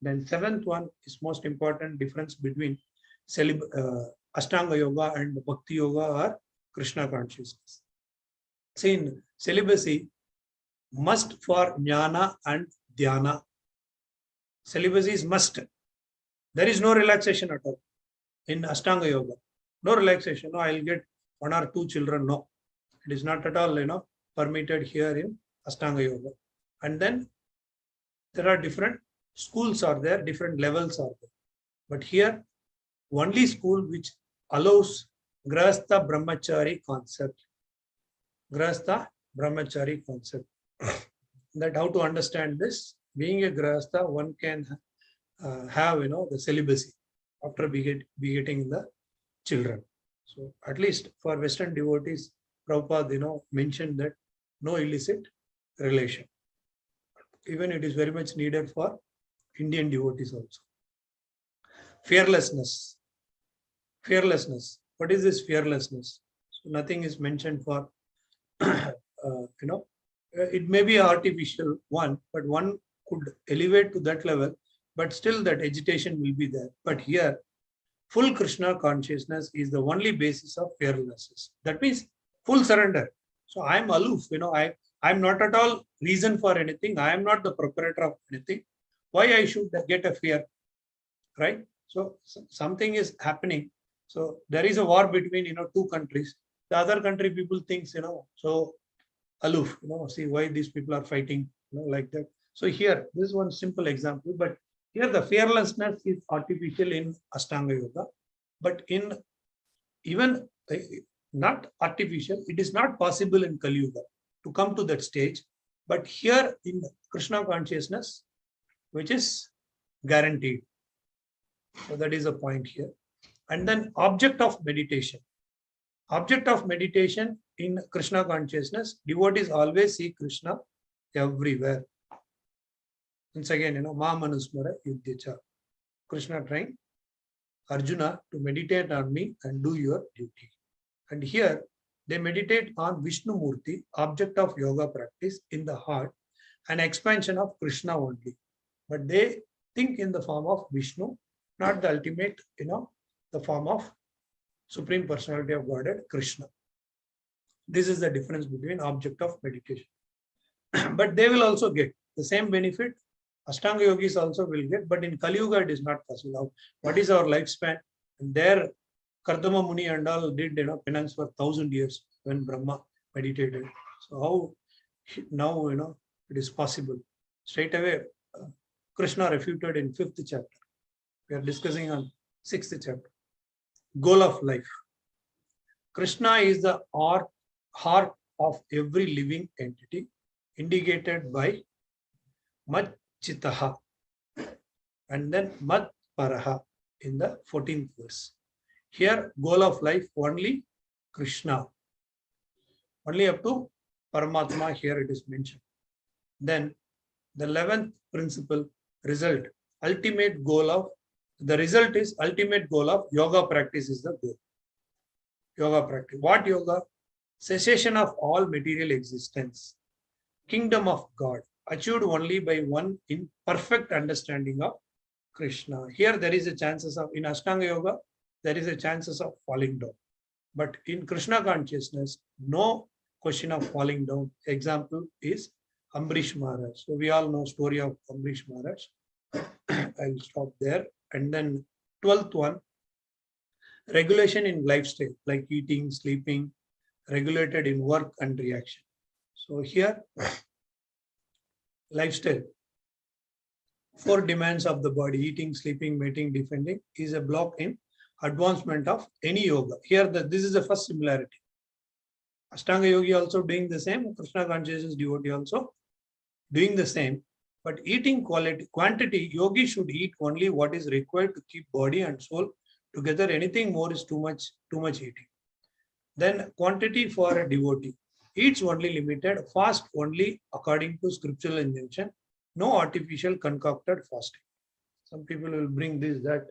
Then seventh one is most important difference between Ashtanga Yoga and Bhakti Yoga or Krishna consciousness. See, in celibacy, must for jnana and dhyana. Celibacy is must. There is no relaxation at all. In Ashtanga Yoga, no relaxation. No, I'll get 1 or 2 children. No, it is not at all, permitted here in Ashtanga Yoga. And then there are different schools are there, different levels are there. But here, only school which allows Grahastha Brahmachari concept. Grahastha Brahmachari concept. That how to understand this? Being a Grahastha, one can have, the celibacy after begetting the children. So at least for Western devotees, Prabhupada, mentioned that no illicit relation. Even it is very much needed for Indian devotees also. Fearlessness. Fearlessness. What is this fearlessness? So nothing is mentioned for, it may be an artificial one, but one could elevate to that level, but still that agitation will be there. But here, full Krishna consciousness is the only basis of fearlessness. That means full surrender. So I am aloof, I'm not at all reason for anything. I am not the proprietor of anything. Why I should get a fear, right? So something is happening. So there is a war between, 2 countries. The other country people think, so aloof, see why these people are fighting, like that. So here, this is one simple example, but here the fearlessness is artificial in Ashtanga Yoga, but in even not artificial, it is not possible in Kali Yuga to come to that stage. But here in Krishna consciousness, which is guaranteed. So that is a point here. And then object of meditation. Object of meditation in Krishna consciousness, devotees always see Krishna everywhere. Once again, Ma Manusmara Yudhyacha. Krishna trying Arjuna to meditate on me and do your duty. And here they meditate on Vishnu Murti, object of yoga practice in the heart, an expansion of Krishna only. But they think in the form of Vishnu, not the ultimate, the form of Supreme Personality of Godhead, Krishna. This is the difference between object of meditation. But they will also get the same benefit. Ashtanga yogis also will get, but in Kali Yuga it is not possible. What is our lifespan? And there, Kardama Muni and all did penance for 1,000 years when Brahma meditated. So how now it is possible? Straight away, Krishna refuted in 5th chapter. We are discussing on 6th chapter. Goal of life. Krishna is the heart of every living entity, indicated by Mat Chitaha and then Mat Paraha in the 14th verse. Here, goal of life only Krishna. Only up to Paramatma here it is mentioned. Then the 11th principle, result. Ultimate goal of the result is ultimate goal of yoga practice is the goal. Yoga practice. What yoga? Cessation of all material existence. Kingdom of God. Achieved only by one in perfect understanding of Krishna. Here there is a chances of, in Ashtanga Yoga, there is a chances of falling down. But in Krishna consciousness, no question of falling down. Example is Ambrish Maharaj. So we all know story of Ambrish Maharaj. I'll stop there. And then 12th one, regulation in lifestyle, like eating, sleeping, regulated in work and reaction. So here, lifestyle, 4 demands of the body, eating, sleeping, mating, defending, is a block in advancement of any yoga. Here, this is the first similarity. Ashtanga Yogi also doing the same. Krishna consciousness devotee also doing the same. But eating quantity, yogi should eat only what is required to keep body and soul together. Anything more is too much eating. Then quantity for a devotee. Eats only limited, fast only according to scriptural injunction. No artificial concocted fasting. Some people will bring this, that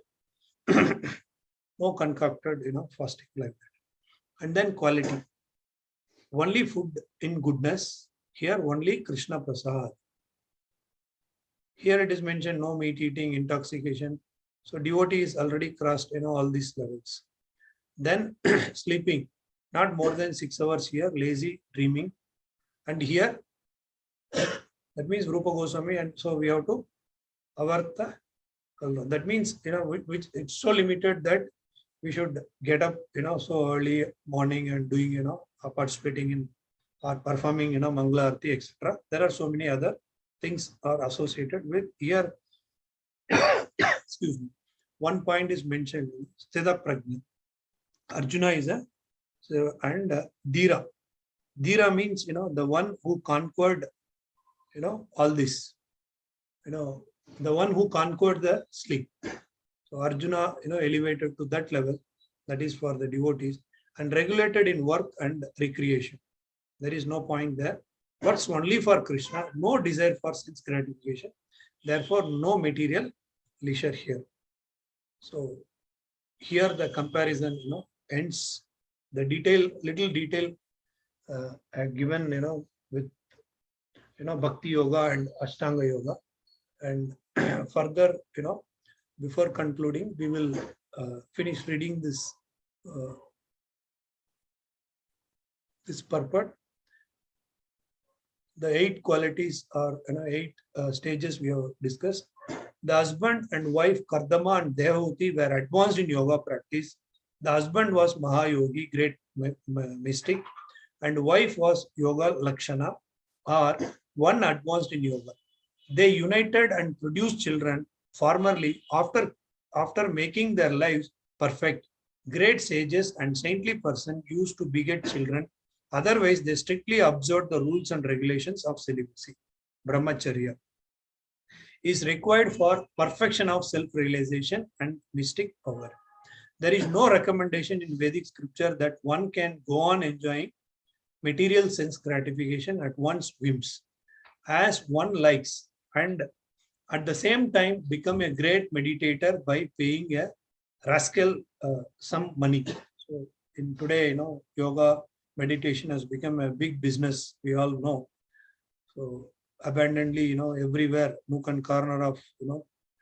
no concocted, fasting like that. And then quality. Only food in goodness. Here only Krishna Prasad. Here it is mentioned no meat eating, intoxication. So devotee is already crossed, all these levels. Then sleeping, not more than 6 hours here, lazy, dreaming. And here, that means Rupa Goswami, and so we have to avarta. That means, which it's so limited that we should get up, so early morning and doing, participating in or performing, Mangala Arti, etc. There are so many other things are associated with here. Excuse me. One point is mentioned, Sthita Prajna. Arjuna is and Dhira. Dhira means, the one who conquered, all this, the one who conquered the sleep. So Arjuna, elevated to that level, that is for the devotees, and regulated in work and recreation. There is no point there. Works only for Krishna, no desire for sense gratification. Therefore, no material leisure here. So here the comparison, ends. The little detail given, with, Bhakti Yoga and Ashtanga Yoga. And further, before concluding, we will finish reading this purport. The 8 qualities or 8 stages we have discussed. The husband and wife Kardama and Devahuti were advanced in yoga practice. The husband was Mahayogi, great mystic, and wife was Yoga Lakshana, or one advanced in yoga. They united and produced children. Formerly, after making their lives perfect, great sages and saintly person used to beget children. Otherwise, they strictly observed the rules and regulations of celibacy. Brahmacharya is required for perfection of self-realization and mystic power. There is no recommendation in Vedic scripture that one can go on enjoying material sense gratification at one's whims, as one likes, and at the same time become a great meditator by paying a rascal some money. So in today, yoga meditation has become a big business, we all know. So abundantly, everywhere, nook and corner of,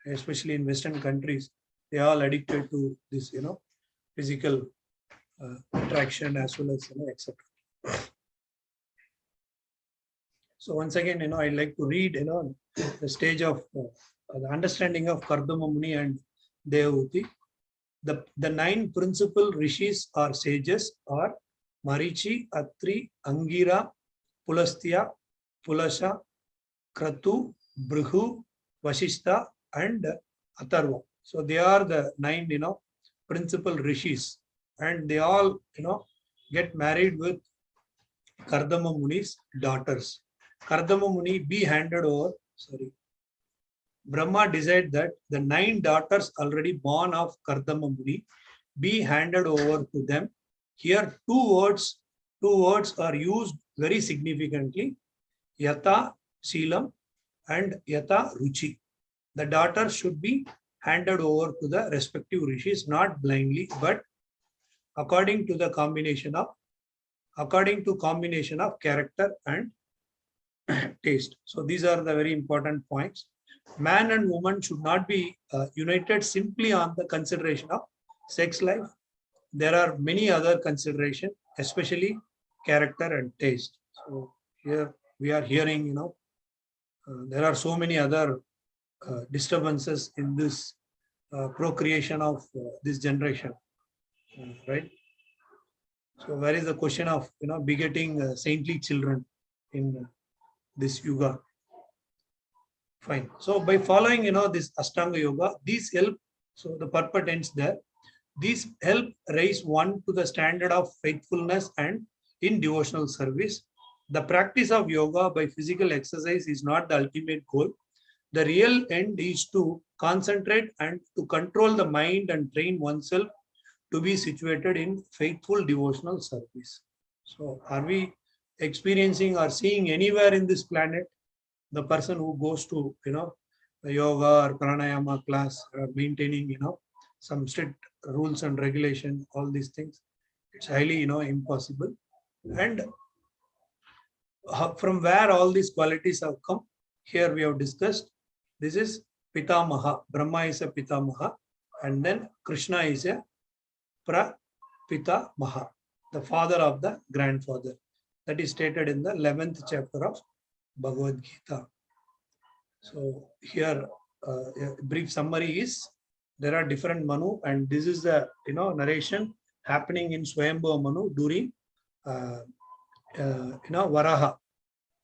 especially in Western countries, they are all addicted to this, physical attraction as well as, etc. So once again, I'd like to read, the stage of the understanding of Kardama Muni and Devahuti. The 9 principal rishis or sages are Marichi, Atri, Angira, Pulastya, Pulasha, Kratu, Brihu, Vasishta, and Atharva. So they are the 9, principal rishis, and they all, get married with Kardama Muni's daughters. Kardama Muni be handed over, Brahma decided that the 9 daughters already born of Kardama Muni be handed over to them. Here two words are used very significantly, Yata Silam and Yata Ruchi. The daughters should be handed over to the respective rishis, not blindly, but according to combination of character and taste. So these are the very important points. Man and woman should not be united simply on the consideration of sex life. There are many other considerations, especially character and taste. So here we are hearing, there are so many other disturbances in this procreation of this generation, right? So where is the question of, begetting saintly children in this yuga? Fine. So by following, this Ashtanga Yoga, these help. So the purport ends there. These help raise one to the standard of faithfulness and in devotional service. The practice of yoga by physical exercise is not the ultimate goal. The real end is to concentrate and to control the mind and train oneself to be situated in faithful devotional service. So, are we experiencing or seeing anywhere in this planet the person who goes to, the yoga or pranayama class, maintaining, some strict rules and regulation, all these things? It's highly, impossible. And from where all these qualities have come, here we have discussed. This is Pitamaha. Brahma is a Pitamaha, and then Krishna is a Prapitamaha, the father of the grandfather. That is stated in the 11th chapter of Bhagavad Gita. So here, a brief summary is there are different Manu, and this is the narration happening in Swayambhava Manu during Varaha,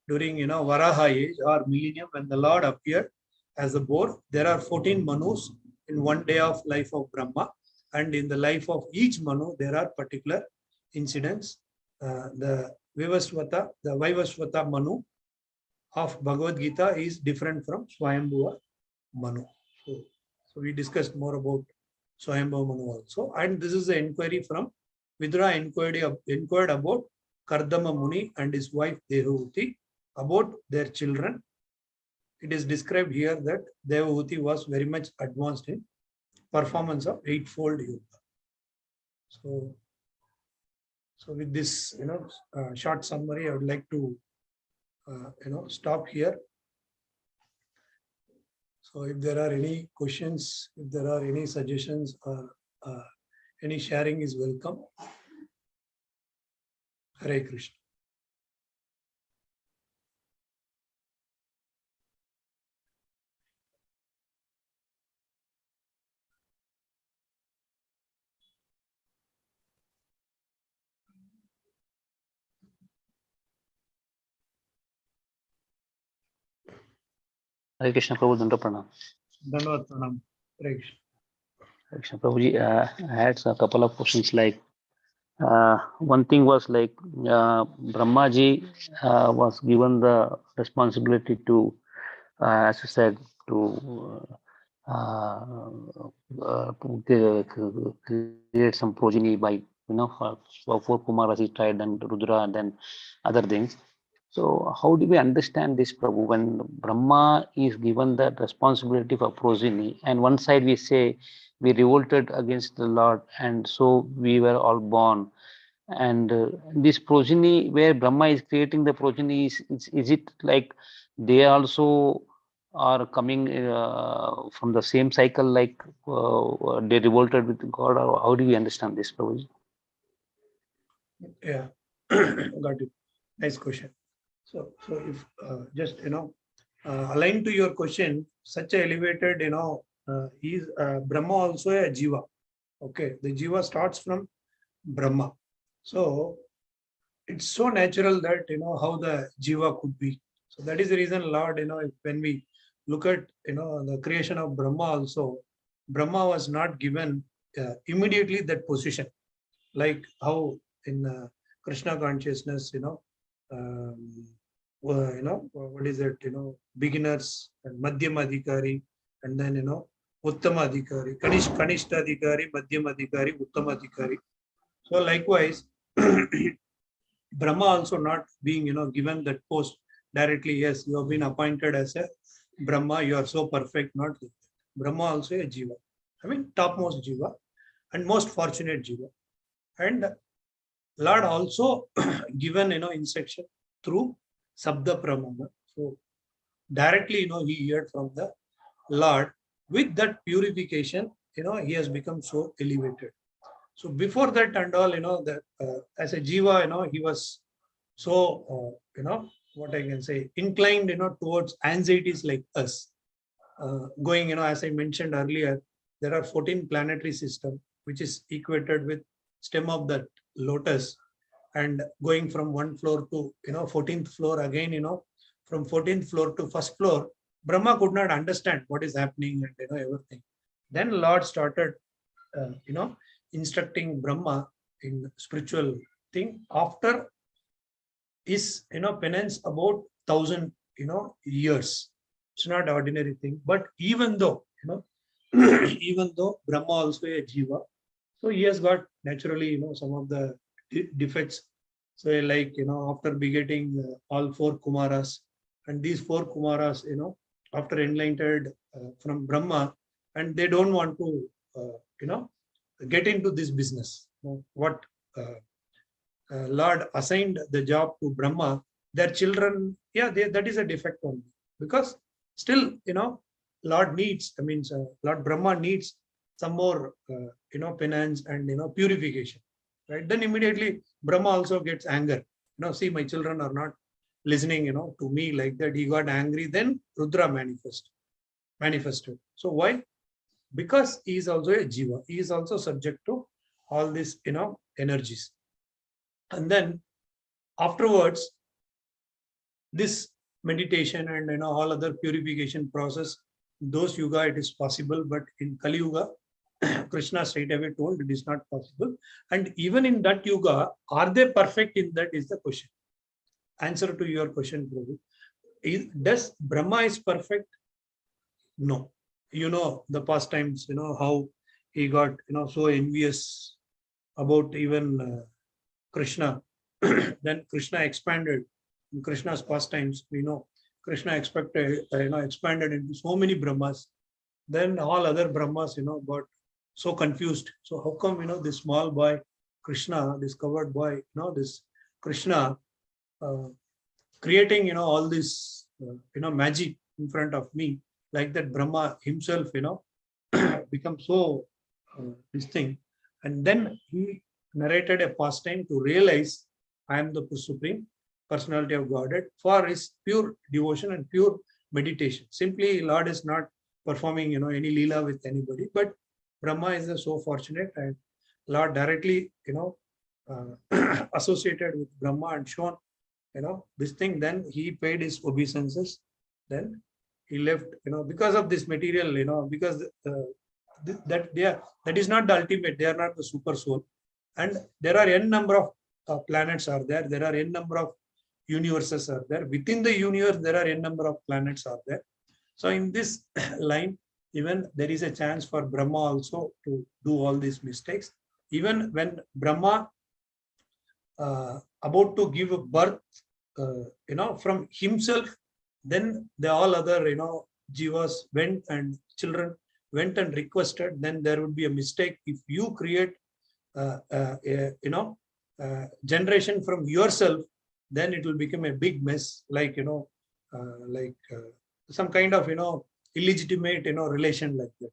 during Varaha age or millennium, when the Lord appeared as a boar. There are 14 Manus in one day of life of Brahma, and in the life of each Manu there are particular incidents. The Vaivasvata Manu of Bhagavad Gita is different from Swayambhuva Manu. So we discussed more about Swayambhuva Manu also, and this is the inquiry from Vidura inquired about Kardama Muni and his wife Devahuti about their children. It is described here that Devahuti was very much advanced in performance of eightfold yoga. So with this short summary, I would like to stop here. So if there are any questions, if there are any suggestions, or any sharing is welcome. Hare Krishna.
Hare Krishna Prabhu, Danda Pranam.
Dandavat Pranam. Hare Krishna.
Hare Krishna Prabhuji, I had a couple of questions. Like one thing was like Brahmaji was given the responsibility to, as you said, to create some progeny by for 4 Kumaras he tried, and Rudra, and then other things. So how do we understand this, Prabhu, when Brahma is given that responsibility for progeny, and one side we say we revolted against the Lord, and so we were all born, and this progeny where Brahma is creating the progeny, is it like they also are coming from the same cycle, like they revolted with God, or how do we understand this, Prabhu?
Yeah, got it. Nice question. So if just aligned to your question, such a elevated is Brahma also a jiva. Okay, the jiva starts from Brahma. So it's so natural that how the jiva could be. So that is the reason, Lord, when we look at the creation of Brahma also, Brahma was not given immediately that position, like how in Krishna consciousness, what is it, beginners and Madhyama Adhikari, and then Uttama Adhikari, Kanishta Adhikari, Madhyama Adhikari, Uttama Adhikari. So likewise, Brahma also not being given that post directly. Yes, you have been appointed as a Brahma, you are so perfect. Not Brahma also a jiva. I mean topmost jiva and most fortunate jiva. And Lord also given instruction through Sabda Pramana. So directly he heard from the Lord. With that purification, he has become so elevated. So before that and all, that as a jiva, he was so what I can say, inclined towards anxieties like us. Going, as I mentioned earlier, there are 14 planetary system which is equated with stem of that lotus, and going from one floor to 14th floor again, from 14th floor to first floor, Brahma could not understand what is happening and everything. Then Lord started instructing Brahma in spiritual thing after is, penance about 1,000, years. It's not ordinary thing. But even though, even though Brahma also a jiva, so he has got naturally, some of the defects. So like, after begetting all four Kumaras, and these four Kumaras, after enlightened from Brahma, and they don't want to, get into this business. What Lord assigned the job to Brahma, their children, yeah, that is a defect only. Because still, Lord needs, Lord Brahma needs some more, penance and, purification. Right? Then immediately Brahma also gets anger. See, my children are not listening, to me like that. He got angry. Then Rudra manifested. So why? Because he is also a jiva. He is also subject to all these, energies. And then afterwards, this meditation and all other purification process, those yuga it is possible, but in Kali Yuga, Krishna straight away told it is not possible. And even in that yuga, are they perfect in that is the question. Answer to your question, Prabhu. Does Brahma is perfect? No. The past times, how he got, so envious about even Krishna. Then Krishna expanded. In Krishna's pastimes, Krishna expanded into so many Brahmas. Then all other Brahmas, got so confused. So how come, this small boy, Krishna, this covered boy, this Krishna, creating, all this, magic in front of me, like that Brahma himself, becomes so this thing. And then he narrated a pastime to realize I am the Supreme Personality of Godhead for his pure devotion and pure meditation. Simply, Lord is not performing, any leela with anybody, but Brahma is so fortunate and Lord directly, associated with Brahma and shown, this thing. Then he paid his obeisances. Then he left, because of this material, because that is not the ultimate. They are not the super soul, and there are n number of planets are there. There are n number of universes are there. Within the universe, there are n number of planets are there. So in this line, even there is a chance for Brahma also to do all these mistakes. Even when Brahma about to give birth, from himself, then the all other, jivas went and children went and requested. Then there would be a mistake if you create, generation from yourself. Then it will become a big mess, like some kind of illegitimate relation like that.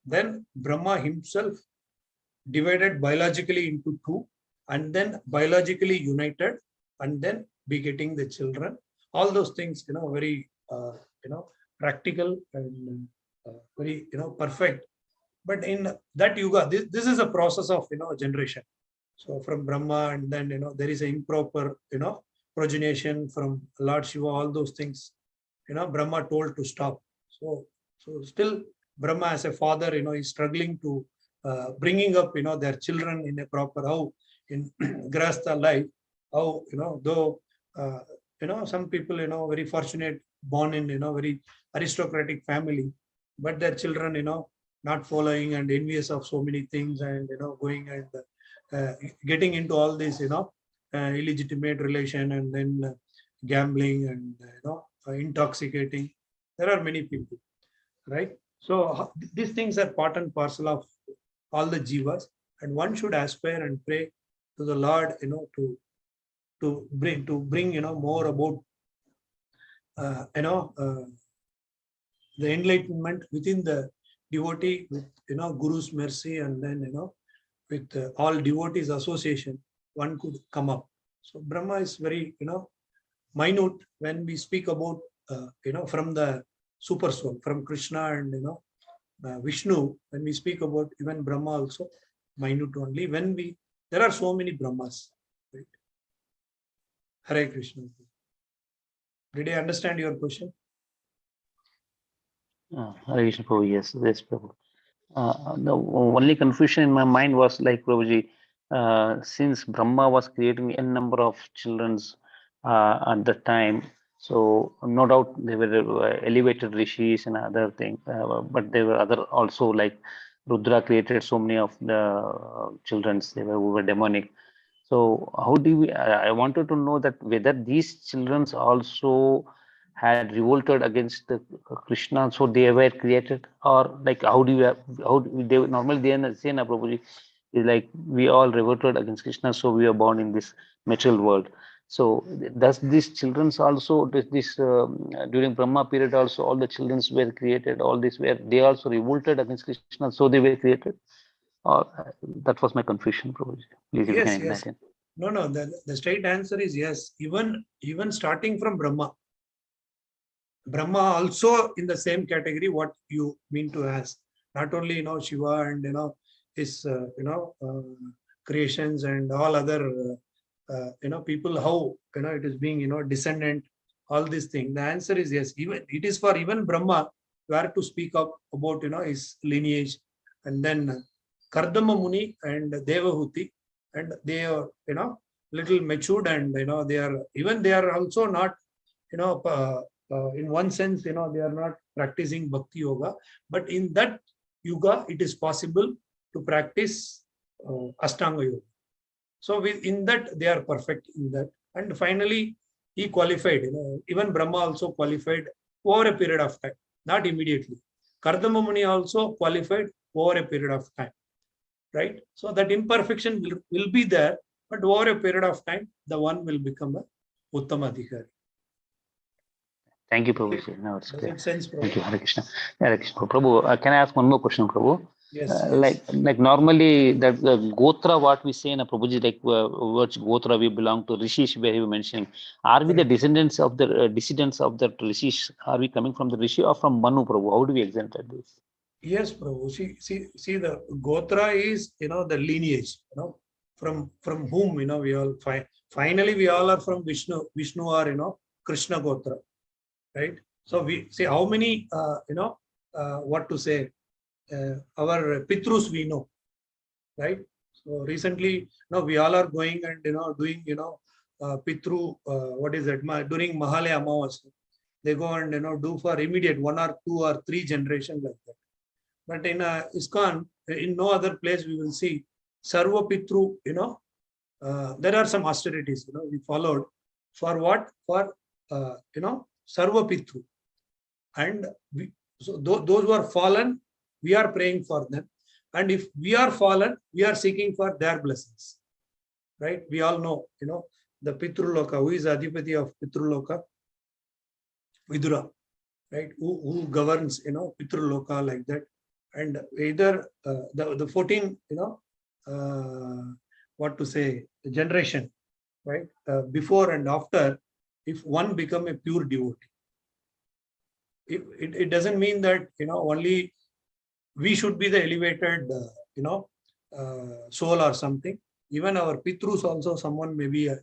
Then Brahma himself divided biologically into two, and then biologically united, and then begetting the children. All those things, very practical and very perfect. But in that yuga, this is a process of generation. So from Brahma, and then there is an improper progenation from Lord Shiva. All those things, Brahma told to stop. So still Brahma as a father, is struggling to bringing up their children in a proper, how in grasta life, how though some people very fortunate, born in very aristocratic family, but their children not following and envious of so many things, and going and getting into all this illegitimate relation, and then gambling and intoxicating. There are many people, right? So these things are part and parcel of all the jivas, and one should aspire and pray to the Lord, to bring more about the enlightenment within the devotee, with Guru's mercy, and then with all devotees association, one could come up. So Brahma is very minute when we speak about from the super soul, from Krishna and Vishnu. When we speak about even Brahma also minute only. When there are so many Brahmas, right? Hare Krishna. Did I understand your question?
Hare Krishna, Prabhu. Yes, Prabhu. The only confusion in my mind was like, Prabhuji, since Brahma was creating n number of children's, at the time. So no doubt they were elevated rishis and other things, but there were other also like Rudra created so many of the childrens. They were who were demonic. So how do we? I wanted to know that whether these children also had revolted against the Krishna, so they were created, or like how do you have, how do they normally they say na Prabhuji is like we all revolted against Krishna, so we are born in this material world. So does these children also does this during Brahma period also all the children were created, all this were they also revolted against Krishna, so they were created? Or that was my confusion, Prabhuji. Please, if you can
Yes, yes.
enlighten.
No. The straight answer is yes. Even starting from Brahma. Brahma also in the same category. What you mean to ask? Not only Shiva and his creations and all other people, how it is being descendant, all these things. The answer is yes. Even it is for even Brahma where to speak up about his lineage, and then Kardama Muni and Devahuti, and they are little matured, and they are also not in one sense they are not practicing bhakti yoga, but in that yoga it is possible to practice Ashtanga Yoga. So in that they are perfect in that, and finally he qualified. Even Brahma also qualified over a period of time, not immediately. Kardama Muni also qualified over a period of time, right? So that imperfection will be there, but over a period of time, the one will become a Uttama Adhikari.
Thank you, Prabhu. Now it's
Does
clear.
it sense, Prabhu?
Thank you, Hare Krishna. Hare Krishna. Prabhu, can I ask one more question, Prabhu?
Yes,
Like normally that Gotra, what we say in a Prabhuji, like which Gotra we belong to, Rishis, where you were mentioning. Are we the descendants of the descendants of the Rishis? Are we coming from the Rishi or from Manu, Prabhu? How do we exempt this?
Yes, Prabhu. See, the Gotra is the lineage. From whom we all finally we all are from Vishnu. Vishnu or Krishna Gotra, right? So we see how many what to say. Our Pitrus we know, right? So recently, we all are going and doing Pitru. What is it? During Mahalaya Amavasya, they go and do for immediate 1 or 2 or 3 generations like that. But in ISKCON, in no other place we will see Sarva Pitru. There are some austerities we followed for what for Sarva Pitru, and so those who are fallen, we are praying for them, and if we are fallen, we are seeking for their blessings, right? We all know the Pitruloka. Who is Adhipati of Pitruloka? Vidura, right? Who governs Pitruloka like that, and either the 14 what to say generation, right? Before and after, if one become a pure devotee, it doesn't mean that only we should be the elevated soul or something. Even our Pitrus also, someone may be a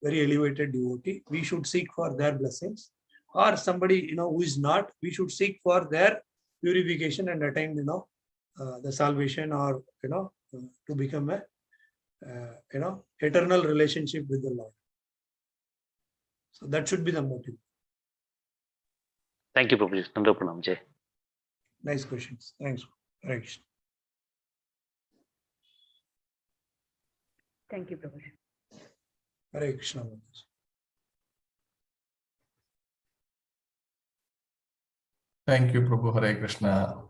very elevated devotee. We should seek for their blessings, or somebody who is not. We should seek for their purification and attain the salvation, or to become a eternal relationship with the Lord. So that should be the motive.
Thank you, Prabhuji. Nandra Pranam Jai.
Nice questions. Thanks. Hare Krishna.
Thank you, Prabhuji.
Hare Krishna.
Thank you, Prabhu. Hare Krishna.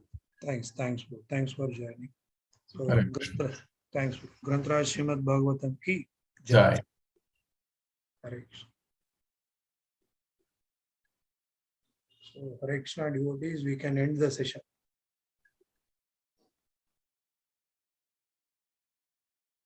Thanks. Thanks for joining. So,
Hare Krishna.
thanks. Grantraj Srimad Bhagavatam ki
Jai.
Hare Krishna. So, Hare Krishna devotees, we can end the session.